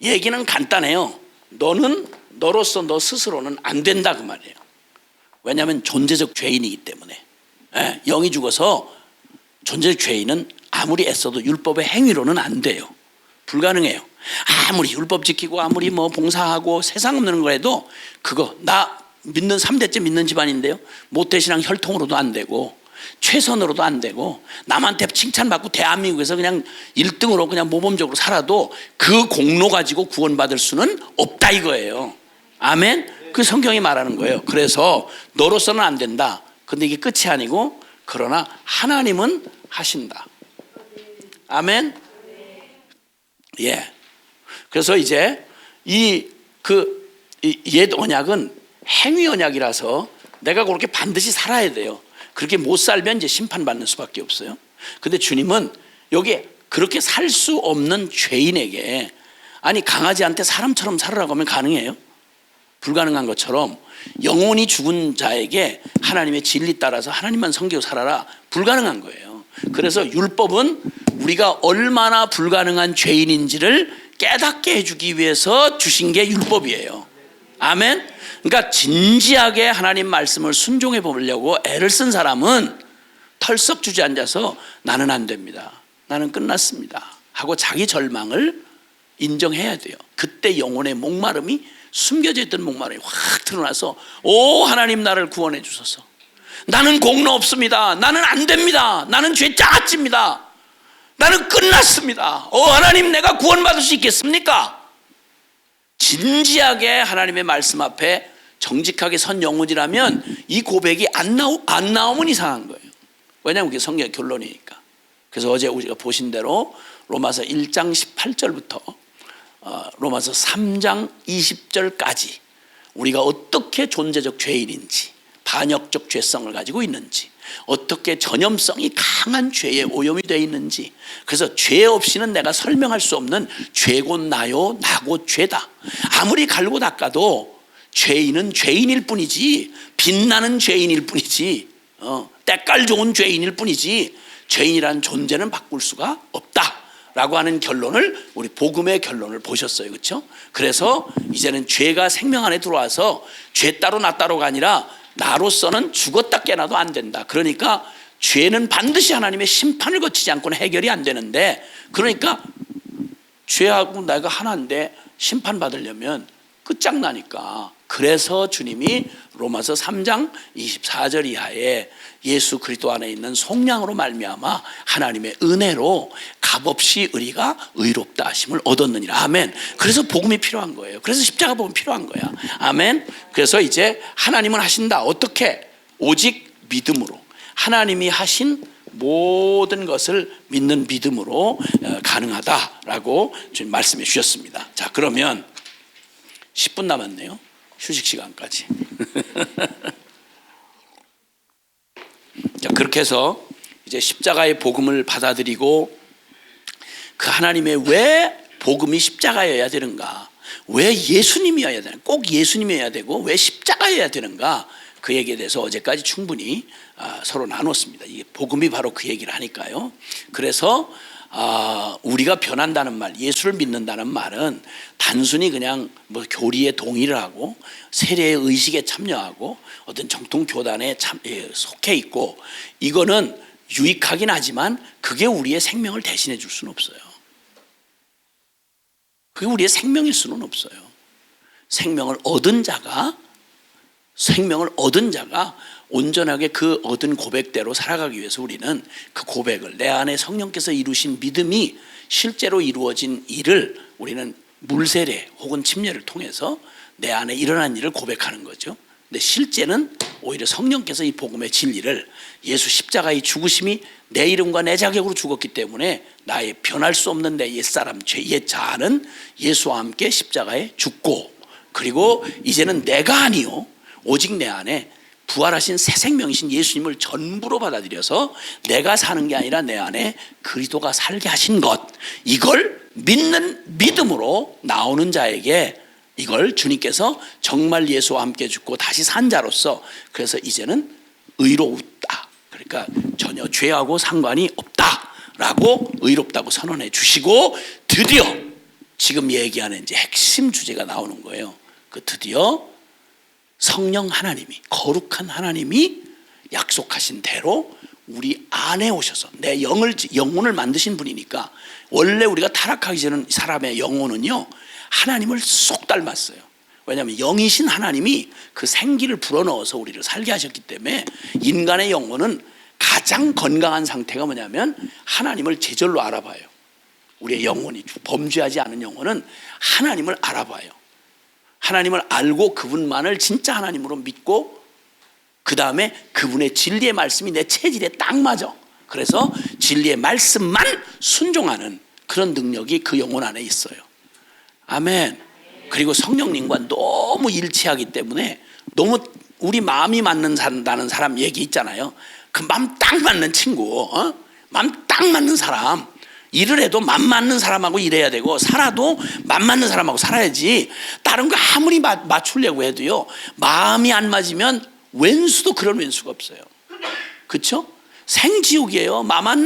얘기는 간단해요. 너는 너로서 너 스스로는 안 된다 그 말이에요. 왜냐하면 존재적 죄인이기 때문에. 영이 죽어서 존재적 죄인은 아무리 애써도 율법의 행위로는 안 돼요. 불가능해요. 아무리 율법 지키고 아무리 뭐 봉사하고 세상 없는 거라도 그거 나 믿는 3대째 믿는 집안인데요, 모태신앙 혈통으로도 안 되고 최선으로도 안 되고 남한테 칭찬받고 대한민국에서 그냥 1등으로 그냥 모범적으로 살아도 그 공로 가지고 구원받을 수는 없다 이거예요. 아멘. 그 성경이 말하는 거예요. 그래서 너로서는 안 된다. 근데 이게 끝이 아니고 그러나 하나님은 하신다. 아멘. 예. 그래서 이제 옛 언약은 행위 언약이라서 내가 그렇게 반드시 살아야 돼요. 그렇게 못 살면 이제 심판받는 수밖에 없어요. 근데 주님은 여기 그렇게 살 수 없는 죄인에게, 아니 강아지한테 사람처럼 살으라고 하면 가능해요? 불가능한 것처럼 영혼이 죽은 자에게 하나님의 진리 따라서 하나님만 섬기고 살아라, 불가능한 거예요. 그래서 율법은 우리가 얼마나 불가능한 죄인인지를 깨닫게 해주기 위해서 주신 게 율법이에요. 아멘. 그러니까 진지하게 하나님 말씀을 순종해 보려고 애를 쓴 사람은 털썩 주저앉아서 나는 안 됩니다, 나는 끝났습니다 하고 자기 절망을 인정해야 돼요. 그때 영혼의 목마름이, 숨겨져 있던 목마름이 확 드러나서 오 하나님 나를 구원해 주소서, 나는 공로 없습니다, 나는 안 됩니다, 나는 죄 짜증입니다, 나는 끝났습니다, 하나님 내가 구원받을 수 있겠습니까? 진지하게 하나님의 말씀 앞에 정직하게 선 영혼이라면 이 고백이 안 나오면 이상한 거예요. 왜냐하면 그게 성경의 결론이니까. 그래서 어제 우리가 보신 대로 로마서 1장 18절부터 로마서 3장 20절까지 우리가 어떻게 존재적 죄인인지, 반역적 죄성을 가지고 있는지, 어떻게 전염성이 강한 죄에 오염이 되어 있는지, 그래서 죄 없이는 내가 설명할 수 없는 죄곧 나요 나곧 죄다. 아무리 갈고 닦아도 죄인은 죄인일 뿐이지, 빛나는 죄인일 뿐이지, 때깔 좋은 죄인일 뿐이지 죄인이라는 존재는 바꿀 수가 없다라고 하는 결론을, 우리 복음의 결론을 보셨어요. 그렇죠? 그래서 이제는 죄가 생명 안에 들어와서 죄 따로 나 따로가 아니라 나로서는 죽었다 깨나도 안 된다. 그러니까 죄는 반드시 하나님의 심판을 거치지 않고는 해결이 안 되는데, 그러니까 죄하고 내가 하나인데 심판받으려면 끝장나니까, 그래서 주님이 로마서 3장 24절 이하에 예수 그리스도 안에 있는 속량으로 말미암아 하나님의 은혜로 값없이 우리가 의롭다 하심을 얻었느니라. 아멘. 그래서 복음이 필요한 거예요. 그래서 십자가 복음이 필요한 거야. 아멘. 그래서 이제 하나님은 하신다. 어떻게? 오직 믿음으로. 하나님이 하신 모든 것을 믿는 믿음으로 가능하다라고 주님 말씀해 주셨습니다. 자, 그러면 10분 남았네요. 휴식 시간까지. 자, 그렇게 해서 이제 십자가의 복음을 받아들이고, 그 하나님의 왜 복음이 십자가여야 되는가, 왜 예수님이어야 되는가, 꼭 예수님이어야 되고 왜 십자가여야 되는가, 그 얘기에 대해서 어제까지 충분히 서로 나눴습니다. 이게 복음이 바로 그 얘기를 하니까요. 그래서 우리가 변한다는 말, 예수를 믿는다는 말은 단순히 그냥 뭐 교리에 동의를 하고 세례의 의식에 참여하고 어떤 정통 교단에 속해 있고, 이거는 유익하긴 하지만 그게 우리의 생명을 대신해 줄 수는 없어요. 그게 우리의 생명일 수는 없어요. 생명을 얻은 자가 온전하게 그 얻은 고백대로 살아가기 위해서 우리는 그 고백을, 내 안에 성령께서 이루신 믿음이 실제로 이루어진 일을 우리는 물세례 혹은 침례를 통해서 내 안에 일어난 일을 고백하는 거죠. 근데 실제는 오히려 성령께서 이 복음의 진리를 예수 십자가의 죽으심이 내 이름과 내 자격으로 죽었기 때문에 나의 변할 수 없는 내 옛사람, 옛 자아는 예수와 함께 십자가에 죽고, 그리고 이제는 내가 아니요 오직 내 안에 부활하신 새 생명이신 예수님을 전부로 받아들여서 내가 사는 게 아니라 내 안에 그리스도가 살게 하신 것, 이걸 믿는 믿음으로 나오는 자에게 이걸 주님께서 정말 예수와 함께 죽고 다시 산 자로서, 그래서 이제는 의롭다, 그러니까 전혀 죄하고 상관이 없다라고 의롭다고 선언해 주시고, 드디어 지금 얘기하는 이제 핵심 주제가 나오는 거예요. 그 드디어 성령 하나님이, 거룩한 하나님이 약속하신 대로 우리 안에 오셔서 내 영혼을 만드신 분이니까, 원래 우리가 타락하기 전에 사람의 영혼은요 하나님을 쏙 닮았어요. 왜냐하면 영이신 하나님이 그 생기를 불어넣어서 우리를 살게 하셨기 때문에, 인간의 영혼은 가장 건강한 상태가 뭐냐면 하나님을 제절로 알아봐요. 우리의 영혼이, 범죄하지 않은 영혼은 하나님을 알아봐요. 하나님을 알고 그분만을 진짜 하나님으로 믿고, 그 다음에 그분의 진리의 말씀이 내 체질에 딱 맞아. 그래서 진리의 말씀만 순종하는 그런 능력이 그 영혼 안에 있어요. 아멘. 그리고 성령님과 너무 일치하기 때문에, 너무 우리 마음이 맞는다는 사람 얘기 있잖아요. 그 마음 딱 맞는 친구, 마음 딱 맞는 사람, 일을 해도 맘 맞는 사람하고 일해야 되고, 살아도 맘 맞는 사람하고 살아야지. 다른 거 아무리 맞추려고 해도요, 마음이 안 맞으면 왼수도 그런 왼수가 없어요. 그렇죠? 생지옥이에요. 맘 안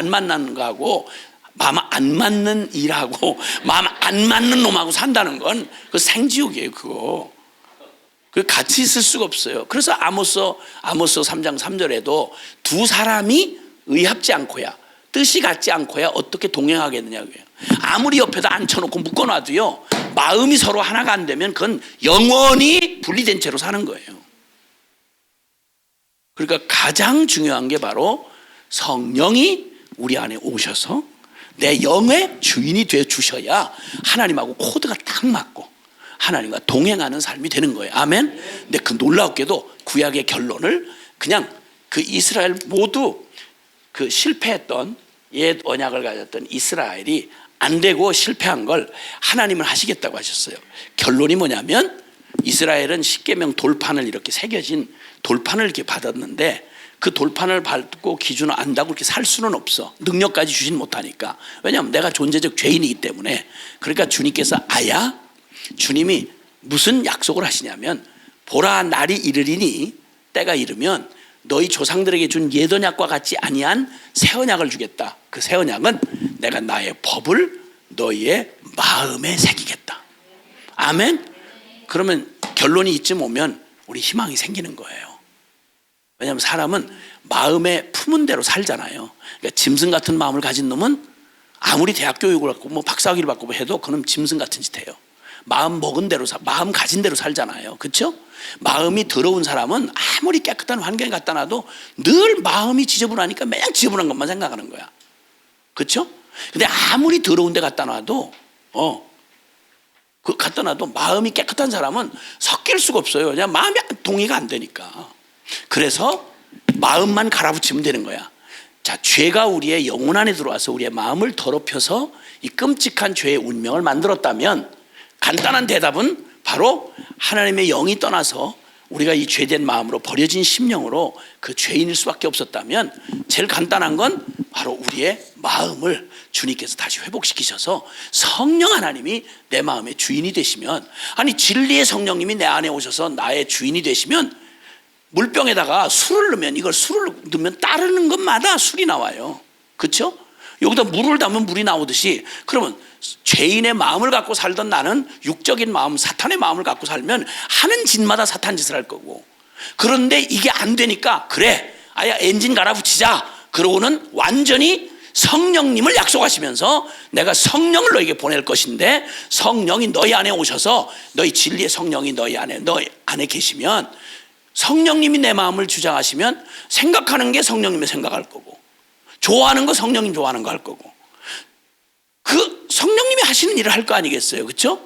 만나는 거하고 마음 안 맞는 일하고 마음 안 맞는 놈하고 산다는 건 그 생지옥이에요. 그거 같이 있을 수가 없어요. 그래서 아모스 3장 3절에도 두 사람이 의합지 않고야, 뜻이 같지 않고야 어떻게 동행하겠느냐고요. 아무리 옆에다 앉혀놓고 묶어놔도요, 마음이 서로 하나가 안 되면 그건 영원히 분리된 채로 사는 거예요. 그러니까 가장 중요한 게 바로 성령이 우리 안에 오셔서 내 영의 주인이 되어 주셔야 하나님하고 코드가 딱 맞고 하나님과 동행하는 삶이 되는 거예요. 아멘. 근데 그 놀랍게도 구약의 결론을 그냥 그 이스라엘 모두 그 실패했던 옛 언약을 가졌던 이스라엘이 안 되고 실패한 걸 하나님은 하시겠다고 하셨어요. 결론이 뭐냐면, 이스라엘은 십계명 돌판을 이렇게 새겨진 돌판을 이렇게 받았는데, 그 돌판을 밟고 기준을 안다고 이렇게 살 수는 없어. 능력까지 주진 못하니까. 왜냐하면 내가 존재적 죄인이기 때문에. 그러니까 주님께서 주님이 무슨 약속을 하시냐면, 보라 날이 이르리니, 때가 이르면 너희 조상들에게 준 옛 언약과 같지 아니한 새 언약을 주겠다. 그 새 언약은 내가 나의 법을 너희의 마음에 새기겠다. 아멘. 그러면 결론이 이쯤 오면 우리 희망이 생기는 거예요. 왜냐하면 사람은 마음에 품은 대로 살잖아요. 그러니까 짐승 같은 마음을 가진 놈은 아무리 대학 교육을 받고 뭐 박사학위를 받고 해도 그는 짐승 같은 짓 해요. 마음 먹은 대로 마음 가진 대로 살잖아요. 그렇죠? 마음이 더러운 사람은 아무리 깨끗한 환경에 갖다 놔도 늘 마음이 지저분하니까 매일 지저분한 것만 생각하는 거야. 그렇죠? 근데 아무리 더러운 데 갖다 놔도 그 갖다 놔도 마음이 깨끗한 사람은 섞일 수가 없어요. 그냥 마음이 동의가 안 되니까. 그래서 마음만 갈아붙이면 되는 거야. 자, 죄가 우리의 영혼 안에 들어와서 우리의 마음을 더럽혀서 이 끔찍한 죄의 운명을 만들었다면, 간단한 대답은 바로 하나님의 영이 떠나서 우리가 이 죄된 마음으로 버려진 심령으로 그 죄인일 수밖에 없었다면, 제일 간단한 건 바로 우리의 마음을 주님께서 다시 회복시키셔서 성령 하나님이 내 마음의 주인이 되시면, 아니 진리의 성령님이 내 안에 오셔서 나의 주인이 되시면, 물병에다가 술을 넣으면 따르는 것마다 술이 나와요. 그렇죠? 여기다 물을 담으면 물이 나오듯이, 그러면 죄인의 마음을 갖고 살던 나는 육적인 마음, 사탄의 마음을 갖고 살면 하는 짓마다 사탄 짓을 할 거고, 그런데 이게 안 되니까 그래 아야 엔진 갈아붙이자 그러고는 완전히 성령님을 약속하시면서 내가 성령을 너에게 보낼 것인데, 성령이 너희 안에 오셔서 너희 진리의 성령이 너희 안에 계시면, 성령님이 내 마음을 주장하시면 생각하는 게 성령님의 생각할 거고, 좋아하는 거 성령님 좋아하는 거 할 거고, 그 성령님이 하시는 일을 할 거 아니겠어요? 그렇죠?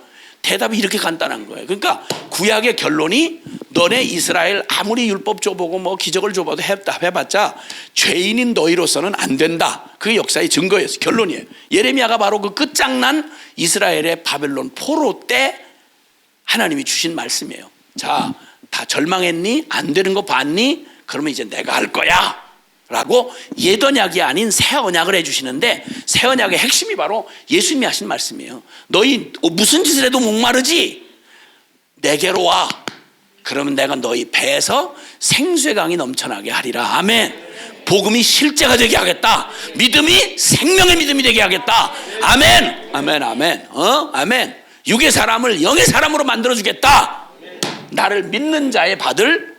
대답이 이렇게 간단한 거예요. 그러니까 구약의 결론이 너네 이스라엘 아무리 율법 줘보고 뭐 기적을 줘봐도 해봤자 죄인인 너희로서는 안 된다. 그게 역사의 증거였어요. 결론이에요. 예레미야가 바로 그 끝장난 이스라엘의 바벨론 포로 때 하나님이 주신 말씀이에요. 자, 다 절망했니? 안 되는 거 봤니? 그러면 이제 내가 할 거야 라고 옛 언약이 아닌 새 언약을 해주시는데, 새 언약의 핵심이 바로 예수님이 하신 말씀이에요. 너희 무슨 짓을 해도 목마르지? 내게로 와. 그러면 내가 너희 배에서 생수의 강이 넘쳐나게 하리라. 아멘. 복음이 실제가 되게 하겠다. 믿음이 생명의 믿음이 되게 하겠다. 아멘. 아멘. 아멘. 아멘. 육의 사람을 영의 사람으로 만들어주겠다. 나를 믿는 자의 받을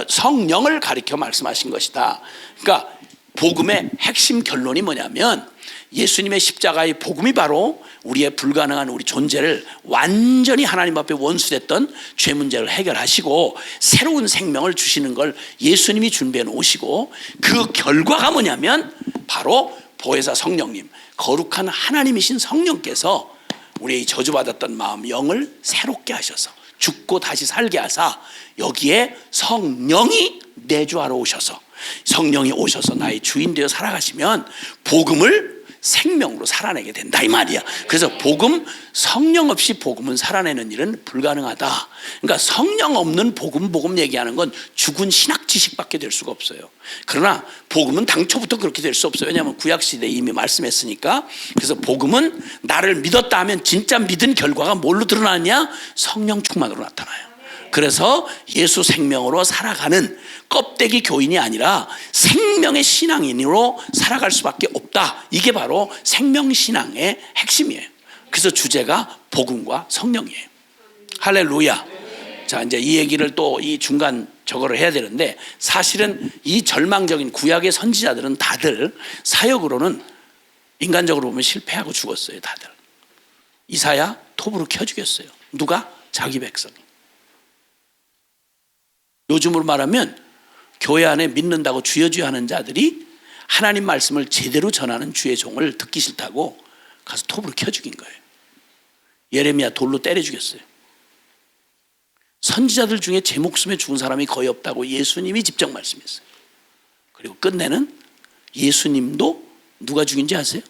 성령을 가리켜 말씀하신 것이다. 그러니까 복음의 핵심 결론이 뭐냐면, 예수님의 십자가의 복음이 바로 우리의 불가능한 우리 존재를 완전히 하나님 앞에 원수됐던 죄 문제를 해결하시고 새로운 생명을 주시는 걸 예수님이 준비해 놓으시고, 그 결과가 뭐냐면 바로 보혜사 성령님, 거룩한 하나님이신 성령께서 우리의 저주받았던 마음 영을 새롭게 하셔서 죽고 다시 살게 하사, 여기에 성령이 내주하러 오셔서, 성령이 오셔서 나의 주인 되어 살아가시면 복음을 생명으로 살아내게 된다 이 말이야. 그래서 복음, 성령 없이 복음은 살아내는 일은 불가능하다. 그러니까 성령 없는 복음 얘기하는 건 죽은 신학 지식밖에 될 수가 없어요. 그러나 복음은 당초부터 그렇게 될 수 없어요. 왜냐하면 구약시대에 이미 말씀했으니까. 그래서 복음은 나를 믿었다 하면 진짜 믿은 결과가 뭘로 드러나느냐? 성령 충만으로 나타나요. 그래서 예수 생명으로 살아가는 껍데기 교인이 아니라 생명의 신앙인으로 살아갈 수밖에 없다. 이게 바로 생명신앙의 핵심이에요. 그래서 주제가 복음과 성령이에요. 할렐루야. 자, 이제 이 얘기를 또 이 중간 저거를 해야 되는데, 사실은 이 절망적인 구약의 선지자들은 다들 사역으로는 인간적으로 보면 실패하고 죽었어요. 다들. 이사야 톱으로 켜 죽였어요. 누가? 자기 백성이. 요즘으로 말하면 교회 안에 믿는다고 주여 주여 하는 자들이 하나님 말씀을 제대로 전하는 주의 종을 듣기 싫다고 가서 톱으로 켜 죽인 거예요. 예레미야 돌로 때려 죽였어요. 선지자들 중에 제 목숨에 죽은 사람이 거의 없다고 예수님이 직접 말씀했어요. 그리고 끝내는 예수님도 누가 죽인지 아세요?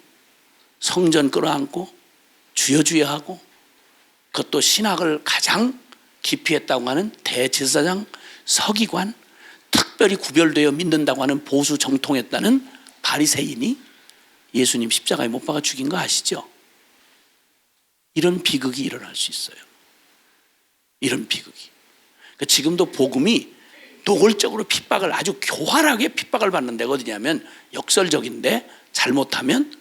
성전 끌어안고 주여 주여 하고, 그것도 신학을 가장 깊이 했다고 하는 대제사장 서기관, 특별히 구별되어 믿는다고 하는 보수 정통했다는 바리새인이 예수님 십자가에 못 박아 죽인 거 아시죠? 이런 비극이 일어날 수 있어요. 이런 비극이. 그러니까 지금도 복음이 노골적으로 핍박을, 아주 교활하게 핍박을 받는 데가 어디냐면 역설적인데, 잘못하면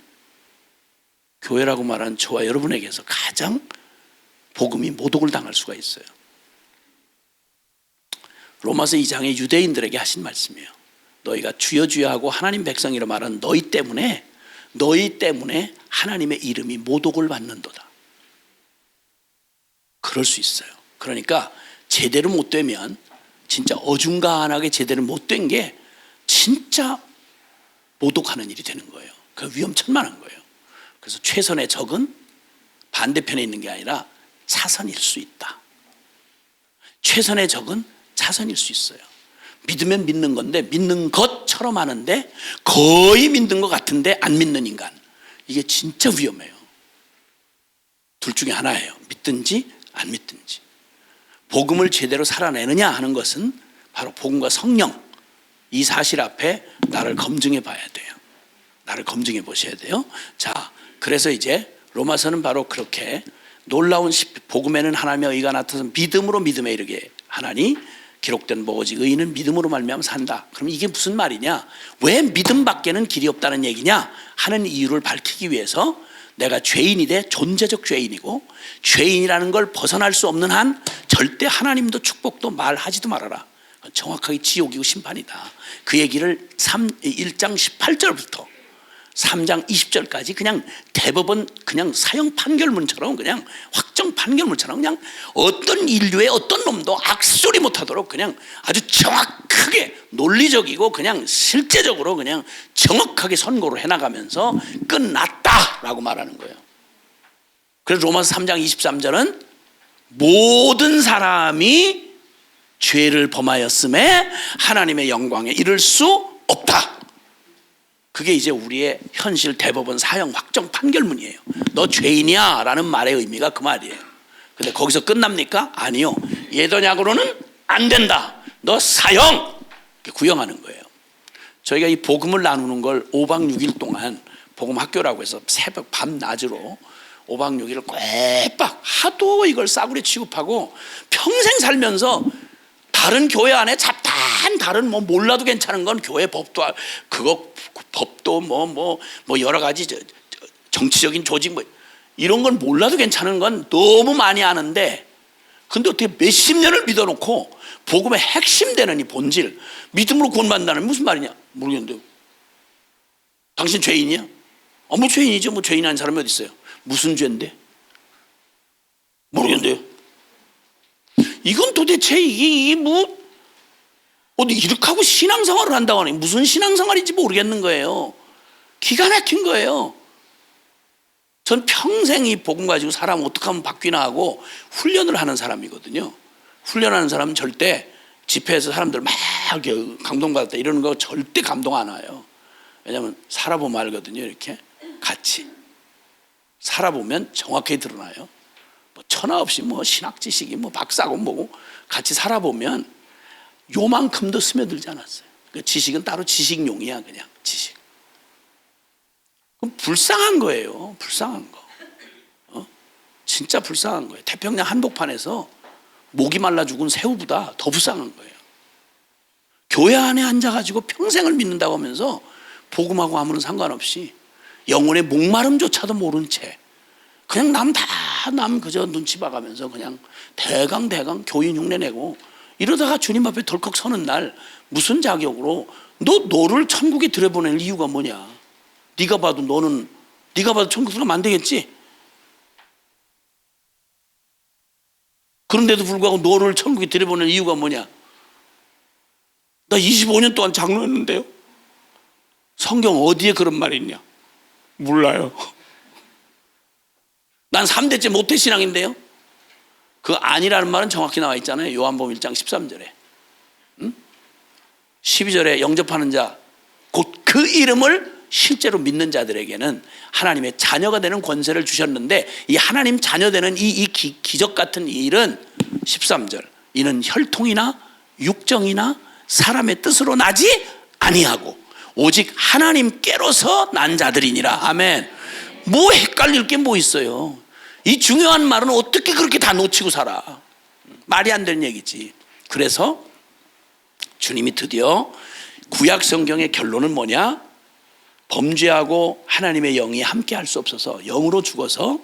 교회라고 말하는 저와 여러분에게서 가장 복음이 모독을 당할 수가 있어요. 로마서 2장에 유대인들에게 하신 말씀이에요. 너희가 주여 주여 하고 하나님 백성이라 말하는 너희 때문에 하나님의 이름이 모독을 받는도다. 그럴 수 있어요. 그러니까 제대로 못 되면, 진짜 어중간하게 제대로 못 된 게 진짜 모독하는 일이 되는 거예요. 그 위험천만한 거예요. 그래서 최선의 적은 반대편에 있는 게 아니라 차선일 수 있다. 최선의 적은 차선일 수 있어요. 믿으면 믿는 건데, 믿는 것처럼 하는데 거의 믿는 것 같은데 안 믿는 인간, 이게 진짜 위험해요. 둘 중에 하나예요. 믿든지 안 믿든지. 복음을 제대로 살아내느냐 하는 것은 바로 복음과 성령, 이 사실 앞에 나를 검증해 봐야 돼요. 나를 검증해 보셔야 돼요. 자, 그래서 이제 로마서는 바로 그렇게 놀라운 복음에는 하나님의 의가 나타나서 믿음으로 믿음에 이르게 하나니, 기록된 바 오직 의인은 믿음으로 말미암아 산다. 그럼 이게 무슨 말이냐? 왜 믿음밖에는 길이 없다는 얘기냐 하는 이유를 밝히기 위해서, 내가 죄인이 돼 존재적 죄인이고, 죄인이라는 걸 벗어날 수 없는 한 절대 하나님도 축복도 말하지도 말아라. 정확하게 지옥이고 심판이다. 그 얘기를 1장 18절부터 3장 20절까지 그냥 대법원 그냥 사형 판결문처럼, 그냥 확정 판결문처럼, 그냥 어떤 인류의 어떤 놈도 악소리 못하도록 그냥 아주 정확하게 논리적이고 그냥 실제적으로 그냥 정확하게 선고를 해나가면서 끝났다라고 말하는 거예요. 그래서 로마서 3장 23절은 모든 사람이 죄를 범하였음에 하나님의 영광에 이를 수 없다. 그게 이제 우리의 현실 대법원 사형 확정 판결문이에요. 너 죄인이야 라는 말의 의미가 그 말이에요. 근데 거기서 끝납니까? 아니요. 예더냐고로는 안 된다. 너 사형! 구형하는 거예요. 저희가 이 복음을 나누는 걸 5박 6일 동안 복음 학교라고 해서 새벽 밤낮으로 5박 6일을 꿰빡 하도 이걸 싸구려 취급하고 평생 살면서 다른 교회 안에 잡다한 다른 뭐 몰라도 괜찮은 건 교회 법도 그거 법도 뭐 여러 가지 정치적인 조직 뭐 이런 건 몰라도 괜찮은 건 너무 많이 아는데 근데 어떻게 몇십 년을 믿어놓고 복음의 핵심 되는 이 본질 믿음으로 구원받는다는 무슨 말이냐 모르겠는데요. 당신 죄인이야? 뭐 죄인이죠. 뭐 죄인 아닌 사람이 어디 있어요? 무슨 죄인데? 모르겠는데요. 이건 도대체 이게 뭐 어디 이렇게 하고 신앙생활을 한다고 하니 무슨 신앙생활인지 모르겠는 거예요. 기가 막힌 거예요. 전 평생 이 복음 가지고 사람 어떻게 하면 바뀌나 하고 훈련을 하는 사람이거든요. 훈련하는 사람은 절대 집회에서 사람들 막 감동받았다 이러는 거 절대 감동 안 와요. 왜냐하면 살아보면 알거든요. 이렇게 같이 살아보면 정확하게 드러나요. 뭐 천하 없이 뭐 신학 지식이 뭐 박사고 뭐고 같이 살아보면 요만큼도 스며들지 않았어요. 그 지식은 따로 지식용이야. 그냥 지식. 그럼 불쌍한 거예요. 불쌍한 거. 진짜 불쌍한 거예요. 태평양 한복판에서 목이 말라 죽은 새우보다 더 불쌍한 거예요. 교회 안에 앉아가지고 평생을 믿는다고 하면서 복음하고 아무런 상관없이 영혼의 목마름조차도 모른 채 그냥 남 그저 눈치 봐가면서 그냥 대강 교인 흉내 내고 이러다가 주님 앞에 덜컥 서는 날 무슨 자격으로 너를 천국에 들여보낼 이유가 뭐냐? 네가 봐도 천국 들어가면 안 되겠지? 그런데도 불구하고 너를 천국에 들여보낼 이유가 뭐냐? 나 25년 동안 장로였는데요. 성경 어디에 그런 말이 있냐? 몰라요. 난 3대째 모태신앙인데요. 그 아니라는 말은 정확히 나와 있잖아요. 요한복음 1장 13절에 12절에 영접하는 자 곧 그 이름을 실제로 믿는 자들에게는 하나님의 자녀가 되는 권세를 주셨는데 이 하나님 자녀 되는 이 기적 같은 이 일은 13절 이는 혈통이나 육정이나 사람의 뜻으로 나지 아니하고 오직 하나님께로서 난 자들이니라. 아멘. 뭐 헷갈릴 게 뭐 있어요. 이 중요한 말은 어떻게 그렇게 다 놓치고 살아. 말이 안 되는 얘기지. 그래서 주님이 드디어 구약 성경의 결론은 뭐냐? 범죄하고 하나님의 영이 함께 할 수 없어서 영으로 죽어서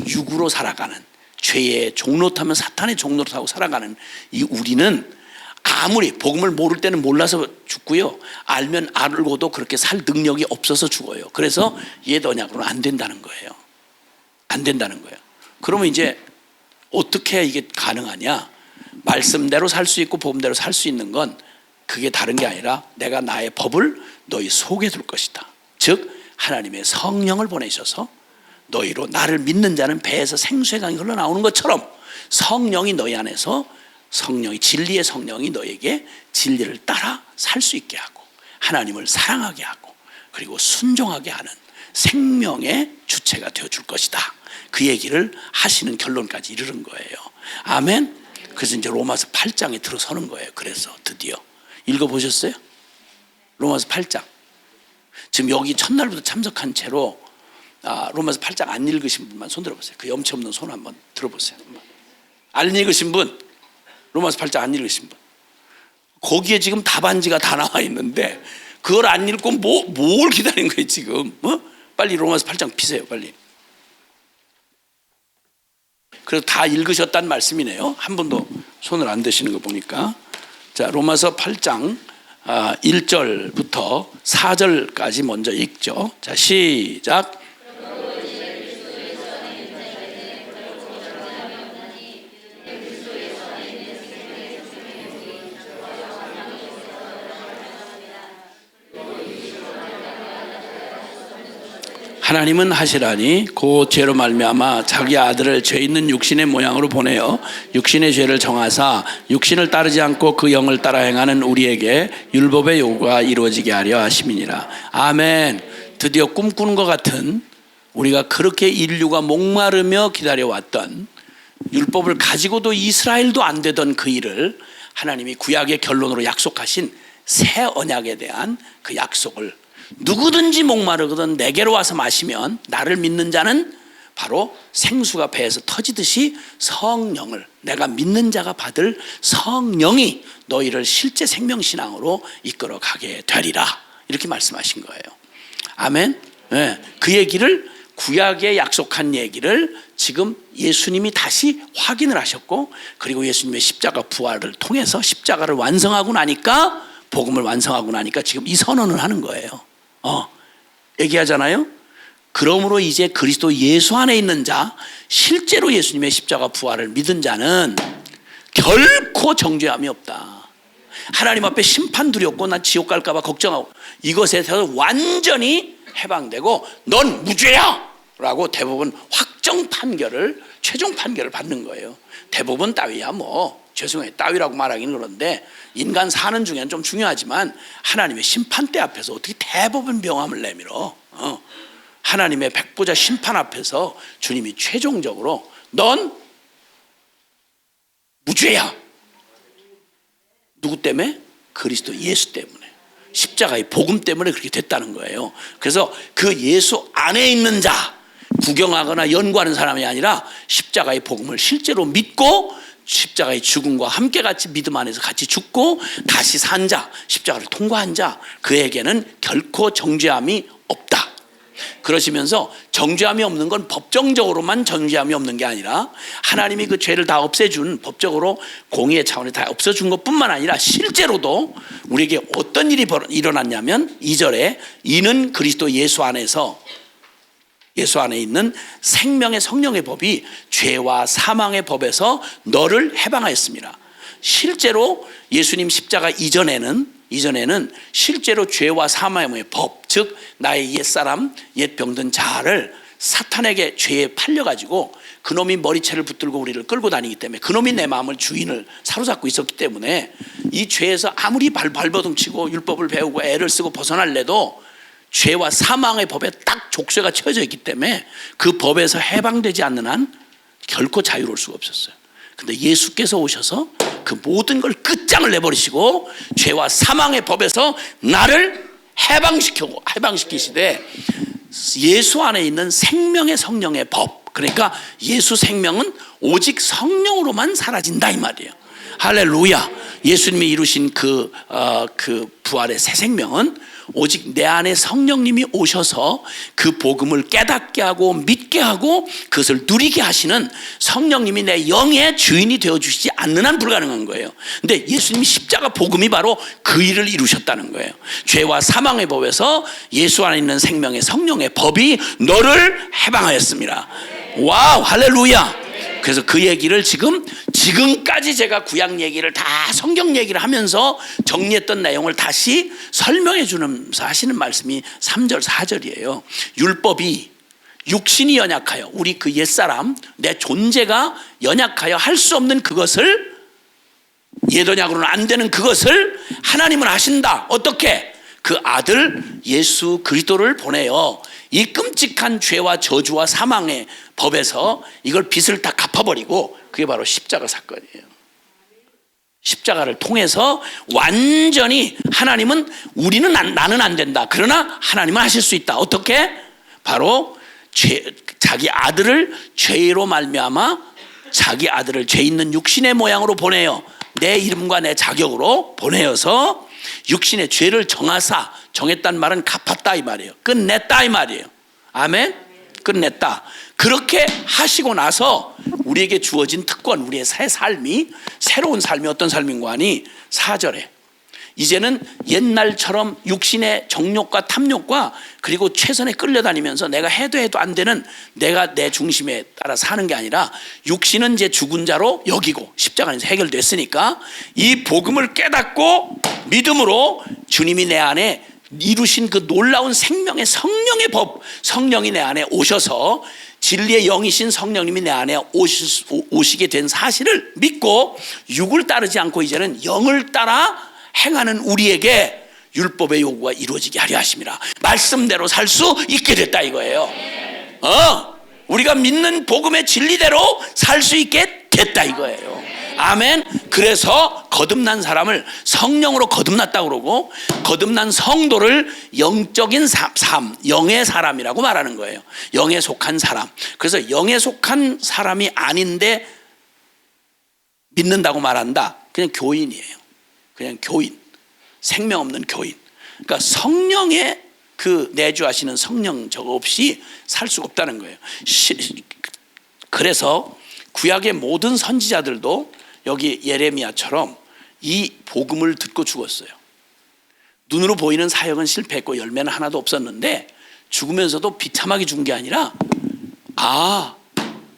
육으로 살아가는 죄의 종로 타면 사탄의 종로로 타고 살아가는 이 우리는 아무리 복음을 모를 때는 몰라서 죽고요. 알면 알고도 그렇게 살 능력이 없어서 죽어요. 그래서 예더냐고는 안 된다는 거예요. 안 된다는 거예요. 그러면 이제 어떻게 이게 가능하냐? 말씀대로 살 수 있고 복음대로 살 수 있는 건 그게 다른 게 아니라 내가 나의 법을 너희 속에 둘 것이다. 즉 하나님의 성령을 보내셔서 너희로 나를 믿는 자는 배에서 생수의 강이 흘러나오는 것처럼 성령이 너희 안에서 진리의 성령이 너에게 진리를 따라 살 수 있게 하고 하나님을 사랑하게 하고 그리고 순종하게 하는 생명의 주체가 되어줄 것이다. 그 얘기를 하시는 결론까지 이르는 거예요. 아멘. 그래서 이제 로마서 8장에 들어서는 거예요. 그래서 드디어 읽어보셨어요? 로마서 8장. 지금 여기 첫날부터 참석한 채로 로마서 8장 안 읽으신 분만 손 들어보세요. 그 염치 없는 손 한번 들어보세요. 안 읽으신 분, 로마서 8장 안 읽으신 분, 거기에 지금 답안지가 다 나와 있는데 그걸 안 읽고 뭘 기다리는 거예요 지금? 빨리 로마서 8장 피세요 빨리. 그래서 다 읽으셨다는 말씀이네요. 한 분도 손을 안 드시는 거 보니까. 자, 로마서 8장 1절부터 4절까지 먼저 읽죠. 자, 시작. 하나님은 하시라니 그 죄로 말미암아 자기 아들을 죄 있는 육신의 모양으로 보내어 육신의 죄를 정하사 육신을 따르지 않고 그 영을 따라 행하는 우리에게 율법의 요구가 이루어지게 하려 하심이니라. 아멘. 드디어 꿈꾸는 것 같은, 우리가 그렇게 인류가 목마르며 기다려왔던, 율법을 가지고도 이스라엘도 안 되던 그 일을 하나님이 구약의 결론으로 약속하신 새 언약에 대한 그 약속을, 누구든지 목마르거든 내게로 와서 마시면 나를 믿는 자는 바로 생수가 배에서 터지듯이 성령을, 내가 믿는 자가 받을 성령이 너희를 실제 생명신앙으로 이끌어 가게 되리라, 이렇게 말씀하신 거예요. 아멘. 네. 그 얘기를, 구약에 약속한 얘기를 지금 예수님이 다시 확인을 하셨고, 그리고 예수님의 십자가 부활을 통해서 십자가를 완성하고 나니까, 복음을 완성하고 나니까 지금 이 선언을 하는 거예요. 얘기하잖아요. 그러므로 이제 그리스도 예수 안에 있는 자, 실제로 예수님의 십자가 부활을 믿은 자는 결코 정죄함이 없다. 하나님 앞에 심판 두렵고 난 지옥 갈까 봐 걱정하고, 이것에 대해서 완전히 해방되고 넌 무죄야 라고 대법원 확정 판결을, 최종 판결을 받는 거예요. 대법원 따위야 뭐 죄송해요, 따위라고 말하기는 그런데 인간 사는 중에는 좀 중요하지만 하나님의 심판대 앞에서 어떻게 대법원 명함을 내밀어. 하나님의 백보자 심판 앞에서 주님이 최종적으로 넌 무죄야. 누구 때문에? 그리스도 예수 때문에, 십자가의 복음 때문에 그렇게 됐다는 거예요. 그래서 그 예수 안에 있는 자, 구경하거나 연구하는 사람이 아니라 십자가의 복음을 실제로 믿고 십자가의 죽음과 함께 같이 믿음 안에서 같이 죽고 다시 산 자, 십자가를 통과한 자, 그에게는 결코 정죄함이 없다. 그러시면서 정죄함이 없는 건 법정적으로만 정죄함이 없는 게 아니라 하나님이 그 죄를 다 없애준, 법적으로 공의의 차원에 다 없애준 것뿐만 아니라 실제로도 우리에게 어떤 일이 일어났냐면 2절에 이는 그리스도 예수 안에서, 예수 안에 있는 생명의 성령의 법이 죄와 사망의 법에서 너를 해방하였습니다. 실제로 예수님 십자가 이전에는 실제로 죄와 사망의 법, 즉 나의 옛사람, 옛 병든 자를 사탄에게 죄에 팔려가지고 그놈이 머리채를 붙들고 우리를 끌고 다니기 때문에, 그놈이 내 마음을, 주인을 사로잡고 있었기 때문에 이 죄에서 아무리 발버둥 치고 율법을 배우고 애를 쓰고 벗어날래도 죄와 사망의 법에 딱 족쇄가 쳐져 있기 때문에 그 법에서 해방되지 않는 한 결코 자유로울 수가 없었어요. 근데 예수께서 오셔서 그 모든 걸 끝장을 내버리시고 죄와 사망의 법에서 나를 해방시키시되 예수 안에 있는 생명의 성령의 법, 그러니까 예수 생명은 오직 성령으로만 사라진다 이 말이에요. 할렐루야. 예수님이 이루신 그 부활의 새 생명은 오직 내 안에 성령님이 오셔서 그 복음을 깨닫게 하고 믿게 하고 그것을 누리게 하시는 성령님이 내 영의 주인이 되어주시지 않는 한 불가능한 거예요. 근데 예수님이 십자가 복음이 바로 그 일을 이루셨다는 거예요. 죄와 사망의 법에서 예수 안에 있는 생명의 성령의 법이 너를 해방하였습니다. 와우, 할렐루야. 그래서 그 얘기를 지금까지 제가 구약 얘기를 다 성경 얘기를 하면서 정리했던 내용을 다시 설명해 주면서 하시는 말씀이 3절 4절이에요. 율법이 육신이 연약하여, 우리 그 옛사람, 내 존재가 연약하여 할 수 없는 그것을, 옛 언약으로는 안 되는 그것을 하나님은 하신다. 어떻게? 그 아들 예수 그리스도를 보내어 이 끔찍한 죄와 저주와 사망의 법에서 이걸 빚을 다 갚아버리고, 그게 바로 십자가 사건이에요. 십자가를 통해서 완전히 하나님은, 우리는 나는 안 된다, 그러나 하나님은 하실 수 있다. 어떻게? 바로 자기 아들을 죄로 말미암아 자기 아들을 죄 있는 육신의 모양으로 보내어 내 이름과 내 자격으로 보내어서 육신의 죄를 정하사, 정했단 말은 갚았다 이 말이에요. 끝냈다 이 말이에요. 아멘. 끝냈다. 그렇게 하시고 나서 우리에게 주어진 특권, 우리의 새 삶이, 새로운 삶이 어떤 삶인가 하니 4절에 이제는 옛날처럼 육신의 정욕과 탐욕과 그리고 최선에 끌려다니면서 내가 해도 안 되는, 내가 내 중심에 따라 사는 게 아니라 육신은 이제 죽은 자로 여기고 십자가에서 해결됐으니까 이 복음을 깨닫고 믿음으로 주님이 내 안에 이루신 그 놀라운 생명의 성령의 법, 성령이 내 안에 오셔서 진리의 영이신 성령님이 내 안에 오시게 된 사실을 믿고 육을 따르지 않고 이제는 영을 따라 행하는 우리에게 율법의 요구가 이루어지게 하려 하심이라. 말씀대로 살 수 있게 됐다 이거예요. 우리가 믿는 복음의 진리대로 살 수 있게 됐다 이거예요. 아멘. 그래서 거듭난 사람을 성령으로 거듭났다고 그러고, 거듭난 성도를 영적인 삶, 영의 사람이라고 말하는 거예요. 영에 속한 사람. 그래서 영에 속한 사람이 아닌데 믿는다고 말한다. 그냥 교인이에요. 그냥 교인. 생명 없는 교인. 그러니까 성령의 그 내주하시는 성령 저거 없이 살 수가 없다는 거예요. 그래서 구약의 모든 선지자들도 여기 예레미야처럼 이 복음을 듣고 죽었어요. 눈으로 보이는 사역은 실패했고 열매는 하나도 없었는데 죽으면서도 비참하게 죽은 게 아니라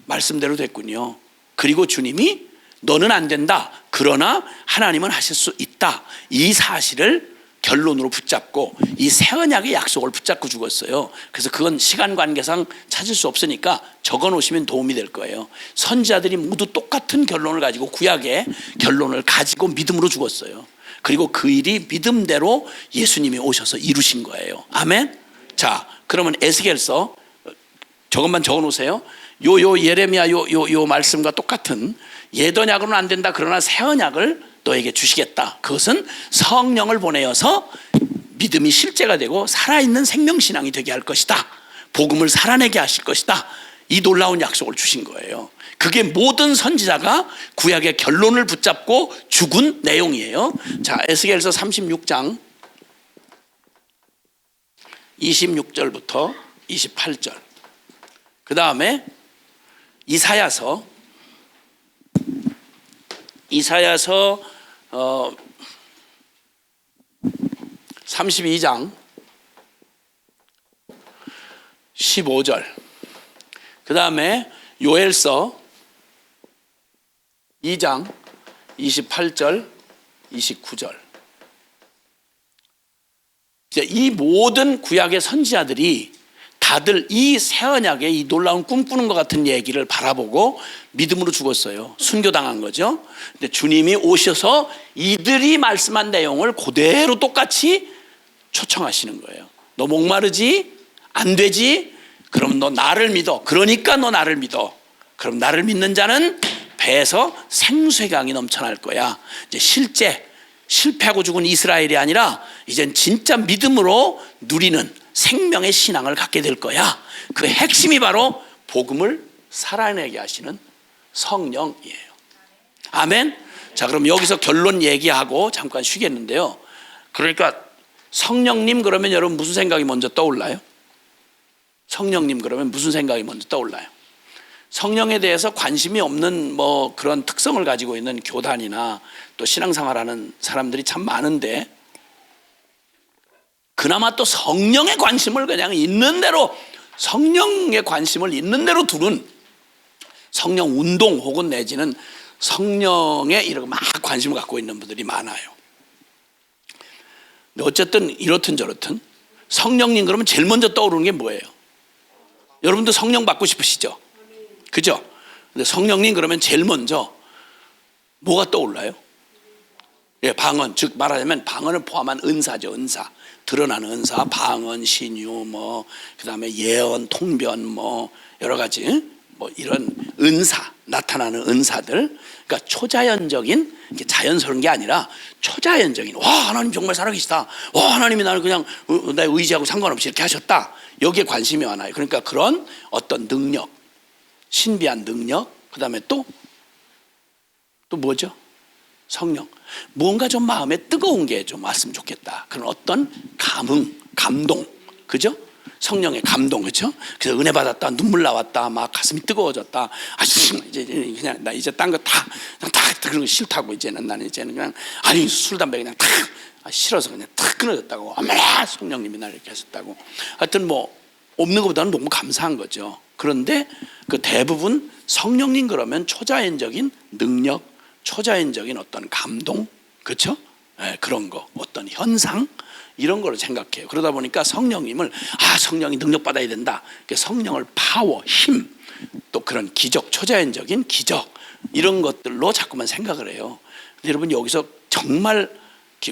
말씀대로 됐군요. 그리고 주님이 너는 안 된다. 그러나 하나님은 하실 수 있다. 이 사실을 결론으로 붙잡고 이 새 언약의 약속을 붙잡고 죽었어요. 그래서 그건 시간 관계상 찾을 수 없으니까 적어 놓으시면 도움이 될 거예요. 선지자들이 모두 똑같은 결론을 가지고 구약의 결론을 가지고 믿음으로 죽었어요. 그리고 그 일이 믿음대로 예수님이 오셔서 이루신 거예요. 아멘. 자, 그러면 에스겔서 저것만 적어 놓으세요. 요 예레미야 요 말씀과 똑같은 옛 언약으로는 안 된다. 그러나 새 언약을 너에게 주시겠다. 그것은 성령을 보내어서 믿음이 실제가 되고 살아있는 생명신앙이 되게 할 것이다. 복음을 살아내게 하실 것이다. 이 놀라운 약속을 주신 거예요. 그게 모든 선지자가 구약의 결론을 붙잡고 죽은 내용이에요. 자, 에스겔서 36장 26절부터 28절. 그 다음에 이사야서 32장 15절. 그 다음에 요엘서 2장 28절 29절. 이 모든 구약의 선지자들이 다들 이 새 언약의 이 놀라운 꿈꾸는 것 같은 얘기를 바라보고 믿음으로 죽었어요. 순교당한 거죠. 근데 주님이 오셔서 이들이 말씀한 내용을 그대로 똑같이 초청하시는 거예요. 너 목마르지? 안 되지? 그럼 너 나를 믿어. 그러니까 너 나를 믿어. 그럼 나를 믿는 자는 배에서 생수의 강이 넘쳐날 거야. 이제 실제 실패하고 죽은 이스라엘이 아니라 이젠 진짜 믿음으로 누리는 생명의 신앙을 갖게 될 거야. 그 핵심이 바로 복음을 살아내게 하시는 성령이에요. 아멘. 자, 그럼 여기서 결론 얘기하고 잠깐 쉬겠는데요. 그러니까 성령님 그러면 여러분 무슨 생각이 먼저 떠올라요? 성령님 그러면 무슨 생각이 먼저 떠올라요? 성령에 대해서 관심이 없는 뭐 그런 특성을 가지고 있는 교단이나 또 신앙생활하는 사람들이 참 많은데, 그나마 또 성령의 관심을 그냥 있는 대로, 성령의 관심을 있는 대로 두는 성령 운동 혹은 내지는 성령에 이렇게 막 관심을 갖고 있는 분들이 많아요. 근데 어쨌든 이렇든 저렇든 성령님 그러면 제일 먼저 떠오르는 게 뭐예요? 여러분도 성령 받고 싶으시죠? 그죠? 근데 성령님 그러면 제일 먼저 뭐가 떠올라요? 예, 방언, 즉 말하자면 방언을 포함한 은사죠. 은사, 드러나는 은사, 방언, 신유, 뭐 그다음에 예언, 통변, 뭐 여러 가지 뭐 이런 은사, 나타나는 은사들. 그러니까 초자연적인, 자연스러운 게 아니라 초자연적인, 와 하나님 정말 살아계시다, 와 하나님이 나를 그냥 내 의지하고 상관없이 이렇게 하셨다, 여기에 관심이 많아요. 그러니까 그런 어떤 능력, 신비한 능력, 그 다음에 또 뭐죠? 성령. 뭔가 좀 마음에 뜨거운 게 좀 왔으면 좋겠다. 그런 어떤 감동, 그죠? 성령의 감동, 그죠? 그래서 은혜 받았다, 눈물 나왔다, 막 가슴이 뜨거워졌다. 이제 그냥 나 이제 딴 거 다 그런 거 싫다고, 이제는 나는 그냥 술 담배 그냥 다 싫어서 그냥 탁 끊어졌다고. 아마 성령님이 나를 이렇게 하셨다고. 하여튼 뭐 없는 것보다는 너무 감사한 거죠. 그런데 그 대부분 성령님 그러면 초자연적인 능력, 초자연적인 어떤 감동, 그렇죠? 네, 그런 거, 어떤 현상, 이런 걸로 생각해요. 그러다 보니까 성령님을 성령이 능력받아야 된다. 성령을 파워, 힘, 또 그런 기적, 초자연적인 기적 이런 것들로 자꾸만 생각을 해요. 근데 여러분 여기서 정말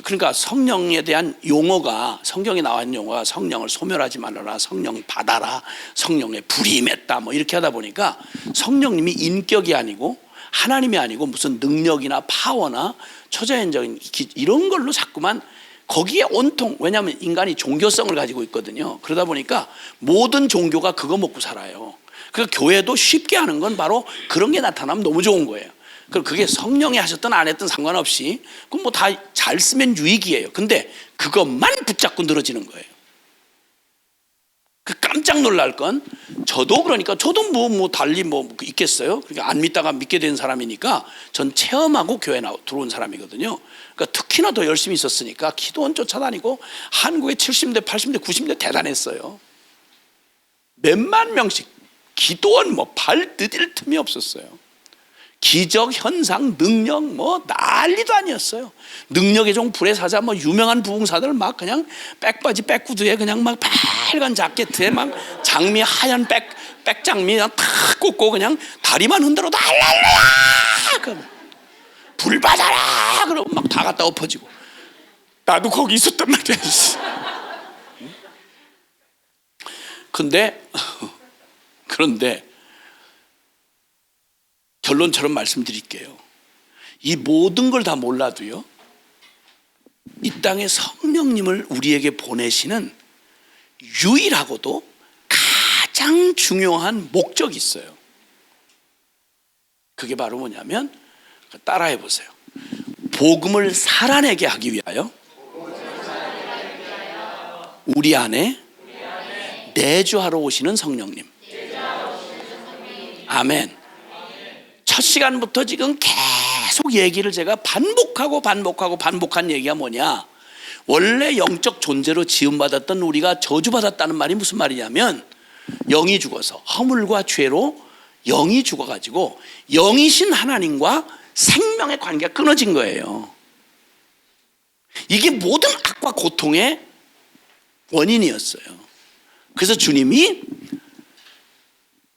그러니까 성령에 대한 용어가 성경에 나와 있는 용어가 성령을 소멸하지 말아라, 성령 받아라, 성령의 불이 임했다 뭐 이렇게 하다 보니까 성령님이 인격이 아니고 하나님이 아니고 무슨 능력이나 파워나 초자연적인 이런 걸로 자꾸만 거기에 온통, 왜냐하면 인간이 종교성을 가지고 있거든요. 그러다 보니까 모든 종교가 그거 먹고 살아요. 그러니까 교회도 쉽게 하는 건 바로 그런 게 나타나면 너무 좋은 거예요. 그게 성령이 하셨든 안 했든 상관없이 그건 뭐 다 잘 쓰면 유익이에요. 근데 그것만 붙잡고 늘어지는 거예요. 깜짝 놀랄 건 저도 그러니까 저도 뭐 달리 뭐 있겠어요. 그러니까 안 믿다가 믿게 된 사람이니까 전 체험하고 교회 들어온 사람이거든요. 그러니까 특히나 더 열심히 있었으니까 기도원 쫓아다니고 한국에 70대, 80대, 90대 대단했어요. 몇만 명씩 기도원 뭐 발 디딜 틈이 없었어요. 기적, 현상, 능력 뭐 난리도 아니었어요. 능력의 종 불의 사자 뭐 유명한 부흥사들 막 그냥 백바지 백구두에 그냥 막 빨간 자켓에 막 장미 하얀 백장미 탁 꽂고 그냥 다리만 흔들어도 할렐루야 불 받아라 그러고 막 다 갖다 엎어지고 나도 거기 있었단 말이야. 그런데 결론처럼 말씀드릴게요. 이 모든 걸 다 몰라도요, 이 땅에 성령님을 우리에게 보내시는 유일하고도 가장 중요한 목적이 있어요. 그게 바로 뭐냐면 따라해 보세요. 복음을 살아내게 하기 위하여 우리 안에 내주하러 오시는 성령님. 아멘. 첫 시간부터 지금 계속 얘기를 제가 반복한 얘기가 뭐냐, 원래 영적 존재로 지음받았던 우리가 저주받았다는 말이 무슨 말이냐면 영이 죽어서 허물과 죄로 영이 죽어가지고 영이신 하나님과 생명의 관계가 끊어진 거예요. 이게 모든 악과 고통의 원인이었어요. 그래서 주님이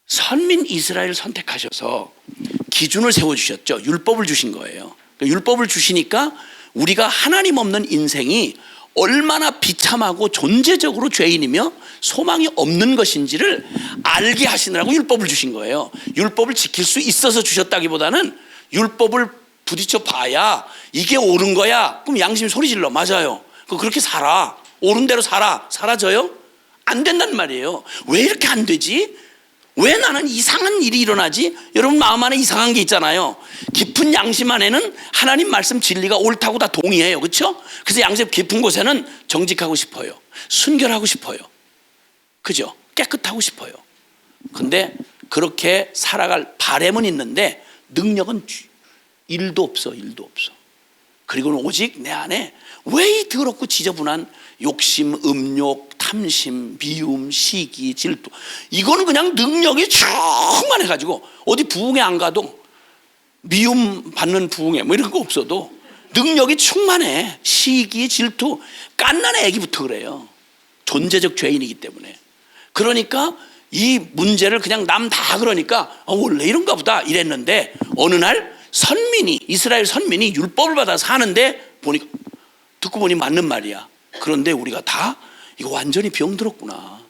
선민 이스라엘을 선택하셔서 기준을 세워주셨죠. 율법을 주신 거예요. 율법을 주시니까 우리가 하나님 없는 인생이 얼마나 비참하고 존재적으로 죄인이며 소망이 없는 것인지를 알게 하시느라고 율법을 주신 거예요. 율법을 지킬 수 있어서 주셨다기보다는 율법을 부딪혀 봐야 이게 옳은 거야. 그럼 양심이 소리 질러. 맞아요. 그렇게 살아. 옳은 대로 사라져요? 안 된단 말이에요. 왜 이렇게 안 되지? 왜 나는 이상한 일이 일어나지? 여러분 마음 안에 이상한 게 있잖아요. 깊은 양심 안에는 하나님 말씀 진리가 옳다고 다 동의해요. 그렇죠? 그래서 양심 깊은 곳에는 정직하고 싶어요. 순결하고 싶어요. 그죠? 깨끗하고 싶어요. 근데 그렇게 살아갈 바람은 있는데 능력은 일도 없어. 그리고는 오직 내 안에 왜 이 더럽고 지저분한 욕심, 음욕, 탐심, 미움, 시기, 질투, 이거는 그냥 능력이 충만해가지고 어디 부흥회 안 가도 미움 받는 부흥회 뭐 이런 거 없어도 능력이 충만해. 시기, 질투, 깐난의 애기부터 그래요. 존재적 죄인이기 때문에. 그러니까 이 문제를 그냥 남 다 그러니까 원래 이런가 보다 이랬는데 어느 날 이스라엘 선민이 율법을 받아 사는데 듣고 보니 맞는 말이야. 그런데 우리가 다 이거 완전히 병들었구나.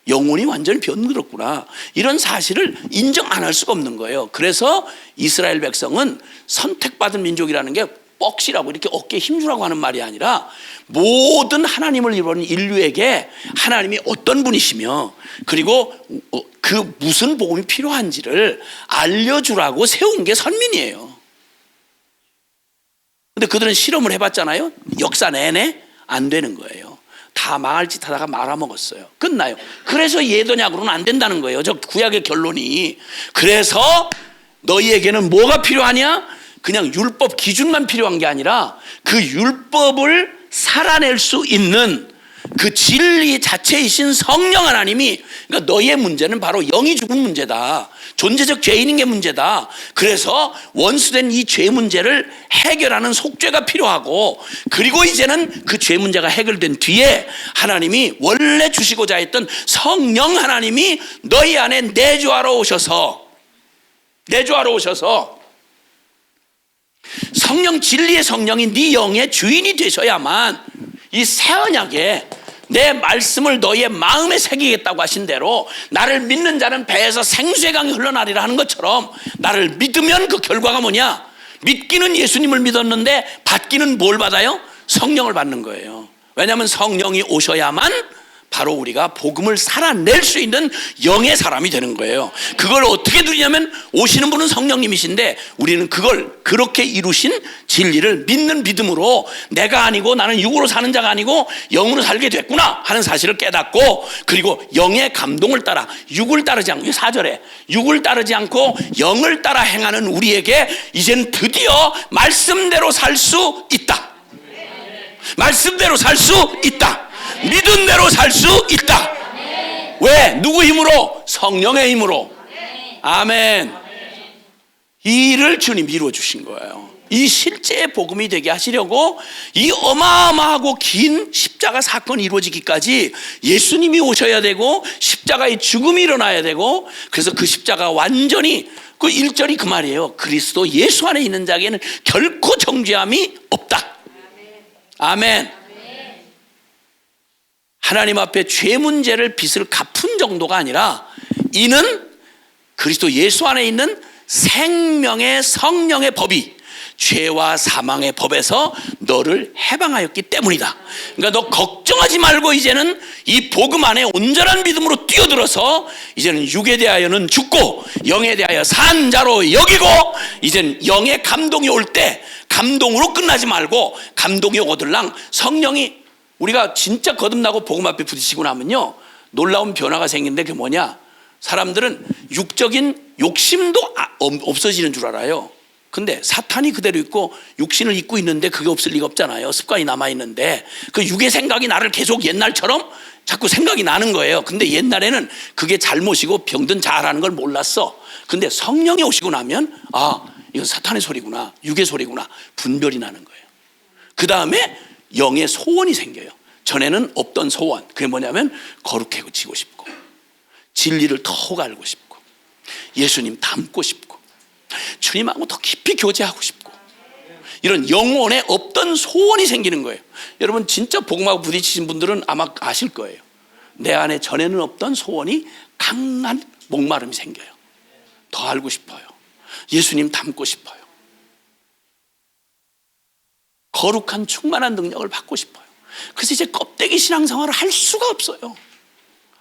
영혼이 완전히 병들었구나. 이런 사실을 인정 안 할 수가 없는 거예요. 그래서 이스라엘 백성은 선택받은 민족이라는 게 뻑시라고 이렇게 어깨에 힘주라고 하는 말이 아니라 모든 하나님을 잃어버린 인류에게 하나님이 어떤 분이시며 그리고 그 무슨 복음이 필요한지를 알려주라고 세운 게 선민이에요. 근데 그들은 실험을 해봤잖아요. 역사 내내 안 되는 거예요. 다 망할 짓 하다가 말아먹었어요. 끝나요. 그래서 예더냐고는 안 된다는 거예요. 저 구약의 결론이. 그래서 너희에게는 뭐가 필요하냐? 그냥 율법 기준만 필요한 게 아니라 그 율법을 살아낼 수 있는 그 진리 자체이신 성령 하나님이, 그러니까 너의 문제는 바로 영이 죽은 문제다. 존재적 죄인인 게 문제다. 그래서 원수된 이 죄 문제를 해결하는 속죄가 필요하고, 그리고 이제는 그 죄 문제가 해결된 뒤에 하나님이 원래 주시고자 했던 성령 하나님이 너희 안에 내주하러 오셔서 성령, 진리의 성령이 네 영의 주인이 되셔야만 이 새 언약에 내 말씀을 너희의 마음에 새기겠다고 하신 대로, 나를 믿는 자는 배에서 생수의 강이 흘러나리라 하는 것처럼, 나를 믿으면 그 결과가 뭐냐? 믿기는 예수님을 믿었는데 받기는 뭘 받아요? 성령을 받는 거예요. 왜냐하면 성령이 오셔야만 바로 우리가 복음을 살아낼 수 있는 영의 사람이 되는 거예요. 그걸 어떻게 누리냐면, 오시는 분은 성령님이신데 우리는 그걸 그렇게 이루신 진리를 믿는 믿음으로, 내가 아니고 나는 육으로 사는 자가 아니고 영으로 살게 됐구나 하는 사실을 깨닫고, 그리고 영의 감동을 따라, 육을 따르지 않고, 4절에 육을 따르지 않고 영을 따라 행하는 우리에게 이제는 드디어 말씀대로 살 수 있다. 말씀대로 살 수 있다. 믿은 대로 살 수 있다. 왜? 누구 힘으로? 성령의 힘으로. 아멘. 이 일을 주님이 이루어 주신 거예요. 이 실제의 복음이 되게 하시려고 이 어마어마하고 긴 십자가 사건이 이루어지기까지 예수님이 오셔야 되고, 십자가의 죽음이 일어나야 되고, 그래서 그 십자가 완전히, 그 1절이 그 말이에요. 그리스도 예수 안에 있는 자에게는 결코 정죄함이 없다. 아멘. 하나님 앞에 죄 문제를 빚을 갚은 정도가 아니라, 이는 그리스도 예수 안에 있는 생명의 성령의 법이 죄와 사망의 법에서 너를 해방하였기 때문이다. 그러니까 너 걱정하지 말고 이제는 이 복음 안에 온전한 믿음으로 뛰어들어서, 이제는 육에 대하여는 죽고 영에 대하여 산 자로 여기고, 이제는 영의 감동이 올 때 감동으로 끝나지 말고, 감동이 오거들랑 성령이, 우리가 진짜 거듭나고 복음 앞에 부딪히고 나면요, 놀라운 변화가 생기는데, 그게 뭐냐? 사람들은 육적인 욕심도 없어지는 줄 알아요. 근데 사탄이 그대로 있고 육신을 입고 있는데 그게 없을 리가 없잖아요. 습관이 남아있는데 그 육의 생각이 나를 계속 옛날처럼 자꾸 생각이 나는 거예요. 근데 옛날에는 그게 잘못이고 병든 자라는 걸 몰랐어. 근데 성령이 오시고 나면, 아, 이건 사탄의 소리구나, 육의 소리구나, 분별이 나는 거예요. 그 다음에 영의 소원이 생겨요. 전에는 없던 소원, 그게 뭐냐면 거룩해지고 싶고, 진리를 더욱 알고 싶고, 예수님 닮고 싶고, 주님하고 더 깊이 교제하고 싶고, 이런 영혼에 없던 소원이 생기는 거예요. 여러분 진짜 복음하고 부딪히신 분들은 아마 아실 거예요. 내 안에 전에는 없던 소원이, 강한 목마름이 생겨요. 더 알고 싶어요. 예수님 닮고 싶어요. 거룩한 충만한 능력을 받고 싶어요. 그래서 이제 껍데기 신앙생활을 할 수가 없어요.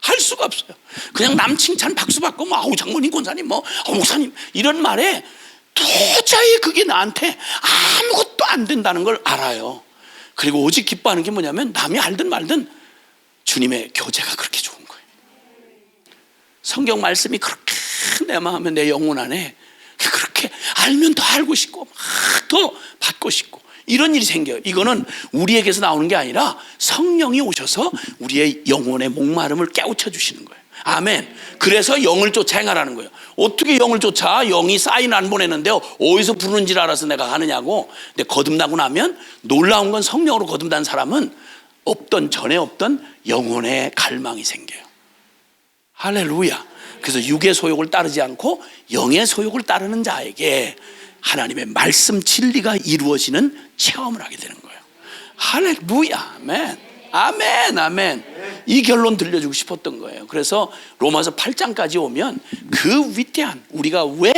할 수가 없어요. 그냥 남 칭찬 박수 받고, 뭐, 아우, 장모님, 권사님, 뭐, 목사님, 이런 말에 도저히 그게 나한테 아무것도 안 된다는 걸 알아요. 그리고 오직 기뻐하는 게 뭐냐면, 남이 알든 말든 주님의 교제가 그렇게 좋은 거예요. 성경 말씀이 그렇게 내 마음에, 내 영혼 안에 그렇게 알면 더 알고 싶고, 막 더 받고 싶고, 이런 일이 생겨요. 이거는 우리에게서 나오는 게 아니라 성령이 오셔서 우리의 영혼의 목마름을 깨우쳐 주시는 거예요. 아멘. 그래서 영을 쫓아 행하라는 거예요. 어떻게 영을 쫓아? 영이 사인 안 보내는데요, 어디서 부르는지를 알아서 내가 하느냐고. 근데 거듭나고 나면 놀라운 건, 성령으로 거듭난 사람은 전에 없던 영혼의 갈망이 생겨요. 할렐루야. 그래서 육의 소욕을 따르지 않고 영의 소욕을 따르는 자에게 하나님의 말씀 진리가 이루어지는 체험을 하게 되는 거예요. 할렐루야. 아멘. 아멘. 아멘. 이 결론 들려주고 싶었던 거예요. 그래서 로마서 8장까지 오면 그 위대한, 우리가 왜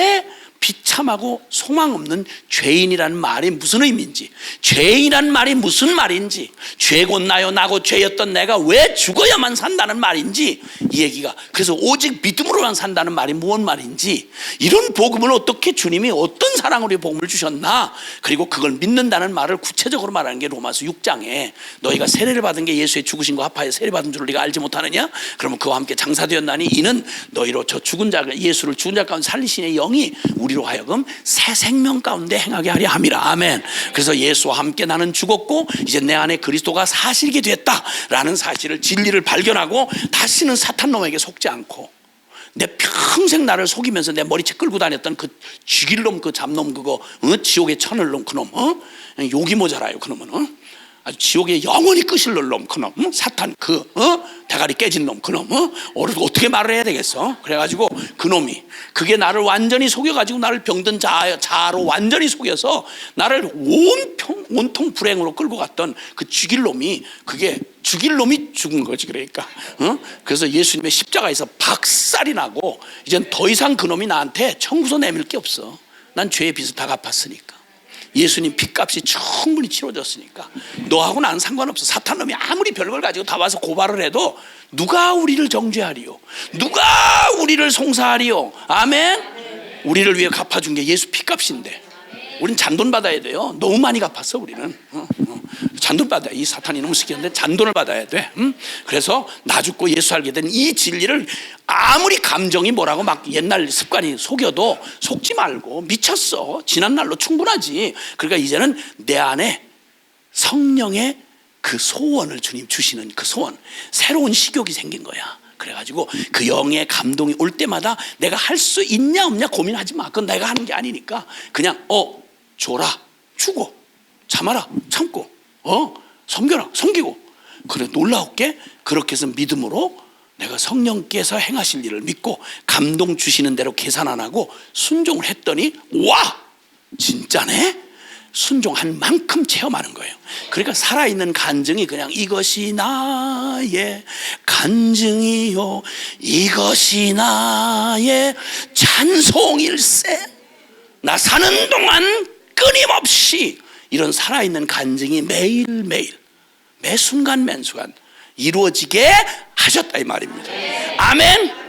비참하고 소망 없는 죄인이라는 말이 무슨 의미인지, 죄인이란 말이 무슨 말인지, 죄곧 나요 나고 죄였던 내가 왜 죽어야만 산다는 말인지, 이 얘기가, 그래서 오직 믿음으로만 산다는 말이 무슨 말인지, 이런 복음을 어떻게 주님이 어떤 사랑으로 이 복음을 주셨나, 그리고 그걸 믿는다는 말을 구체적으로 말하는 게 로마서 6장에, 너희가 세례를 받은 게 예수의 죽으신 거 합하여 세례 받은 줄을 네가 알지 못하느냐? 그러면 그와 함께 장사되었나니 이는 너희로 저 죽은 자, 예수를 죽은 자 가운데 살리시는 영이 우리로 우리로 하여금 새 생명 가운데 행하게 하려 함이라. 아멘. 그래서 예수와 함께 나는 죽었고 이제 내 안에 그리스도가 사실이게 됐다라는 사실을, 진리를 발견하고 다시는 사탄 놈에게 속지 않고, 내 평생 나를 속이면서 내 머리채 끌고 다녔던 그 죽일 놈, 그 잡놈, 그거 지옥에 쳐넣을 놈, 그놈 욕이 모자라요. 그놈은 아주 지옥에 영원히 끄실 놈, 그놈 사탄, 그 대가리 깨진 놈, 그놈 어떻게 말을 해야 되겠어? 그래가지고 그놈이, 그게 나를 완전히 속여가지고 나를 병든 자아로 완전히 속여서 나를 온통 불행으로 끌고 갔던 그 죽일 놈이, 그게 죽일 놈이 죽은 거지. 그러니까 그래서 예수님의 십자가에서 박살이 나고 이젠 더 이상 그놈이 나한테 청구서 내밀 게 없어. 난 죄의 빚을 다 갚았으니까. 예수님 빚값이 충분히 치러졌으니까 너하고 나는 상관없어. 사탄 놈이 아무리 별걸 가지고 다 와서 고발을 해도 누가 우리를 정죄하리요? 누가 우리를 송사하리요? 아멘. 우리를 위해 갚아준 게 예수 빚값인데 우린 잔돈 받아야 돼요. 너무 많이 갚았어 우리는. 잔돈 받아야, 이 사탄이 너무 시키는데 잔돈을 받아야 돼. 그래서 나 죽고 예수 알게 된 이 진리를 아무리 감정이 뭐라고 막 옛날 습관이 속여도 속지 말고, 미쳤어, 지난 날로 충분하지. 그러니까 이제는 내 안에 성령의 그 소원을 주님 주시는 그 소원, 새로운 식욕이 생긴 거야. 그래가지고 그 영의 감동이 올 때마다 내가 할 수 있냐 없냐 고민하지 마. 그건 내가 하는 게 아니니까 그냥 줘라, 주고, 참아라, 참고, 섬겨라, 섬기고. 그래, 놀라웠게 그렇게 해서 믿음으로 내가 성령께서 행하실 일을 믿고 감동 주시는 대로 계산 안 하고 순종을 했더니 와, 진짜네? 순종한 만큼 체험하는 거예요. 그러니까 살아있는 간증이 그냥 이것이 나의 간증이요, 이것이 나의 찬송일세. 나 사는 동안 끊임없이 이런 살아있는 간증이 매일매일, 매 순간 이루어지게 하셨다 이 말입니다. 아멘.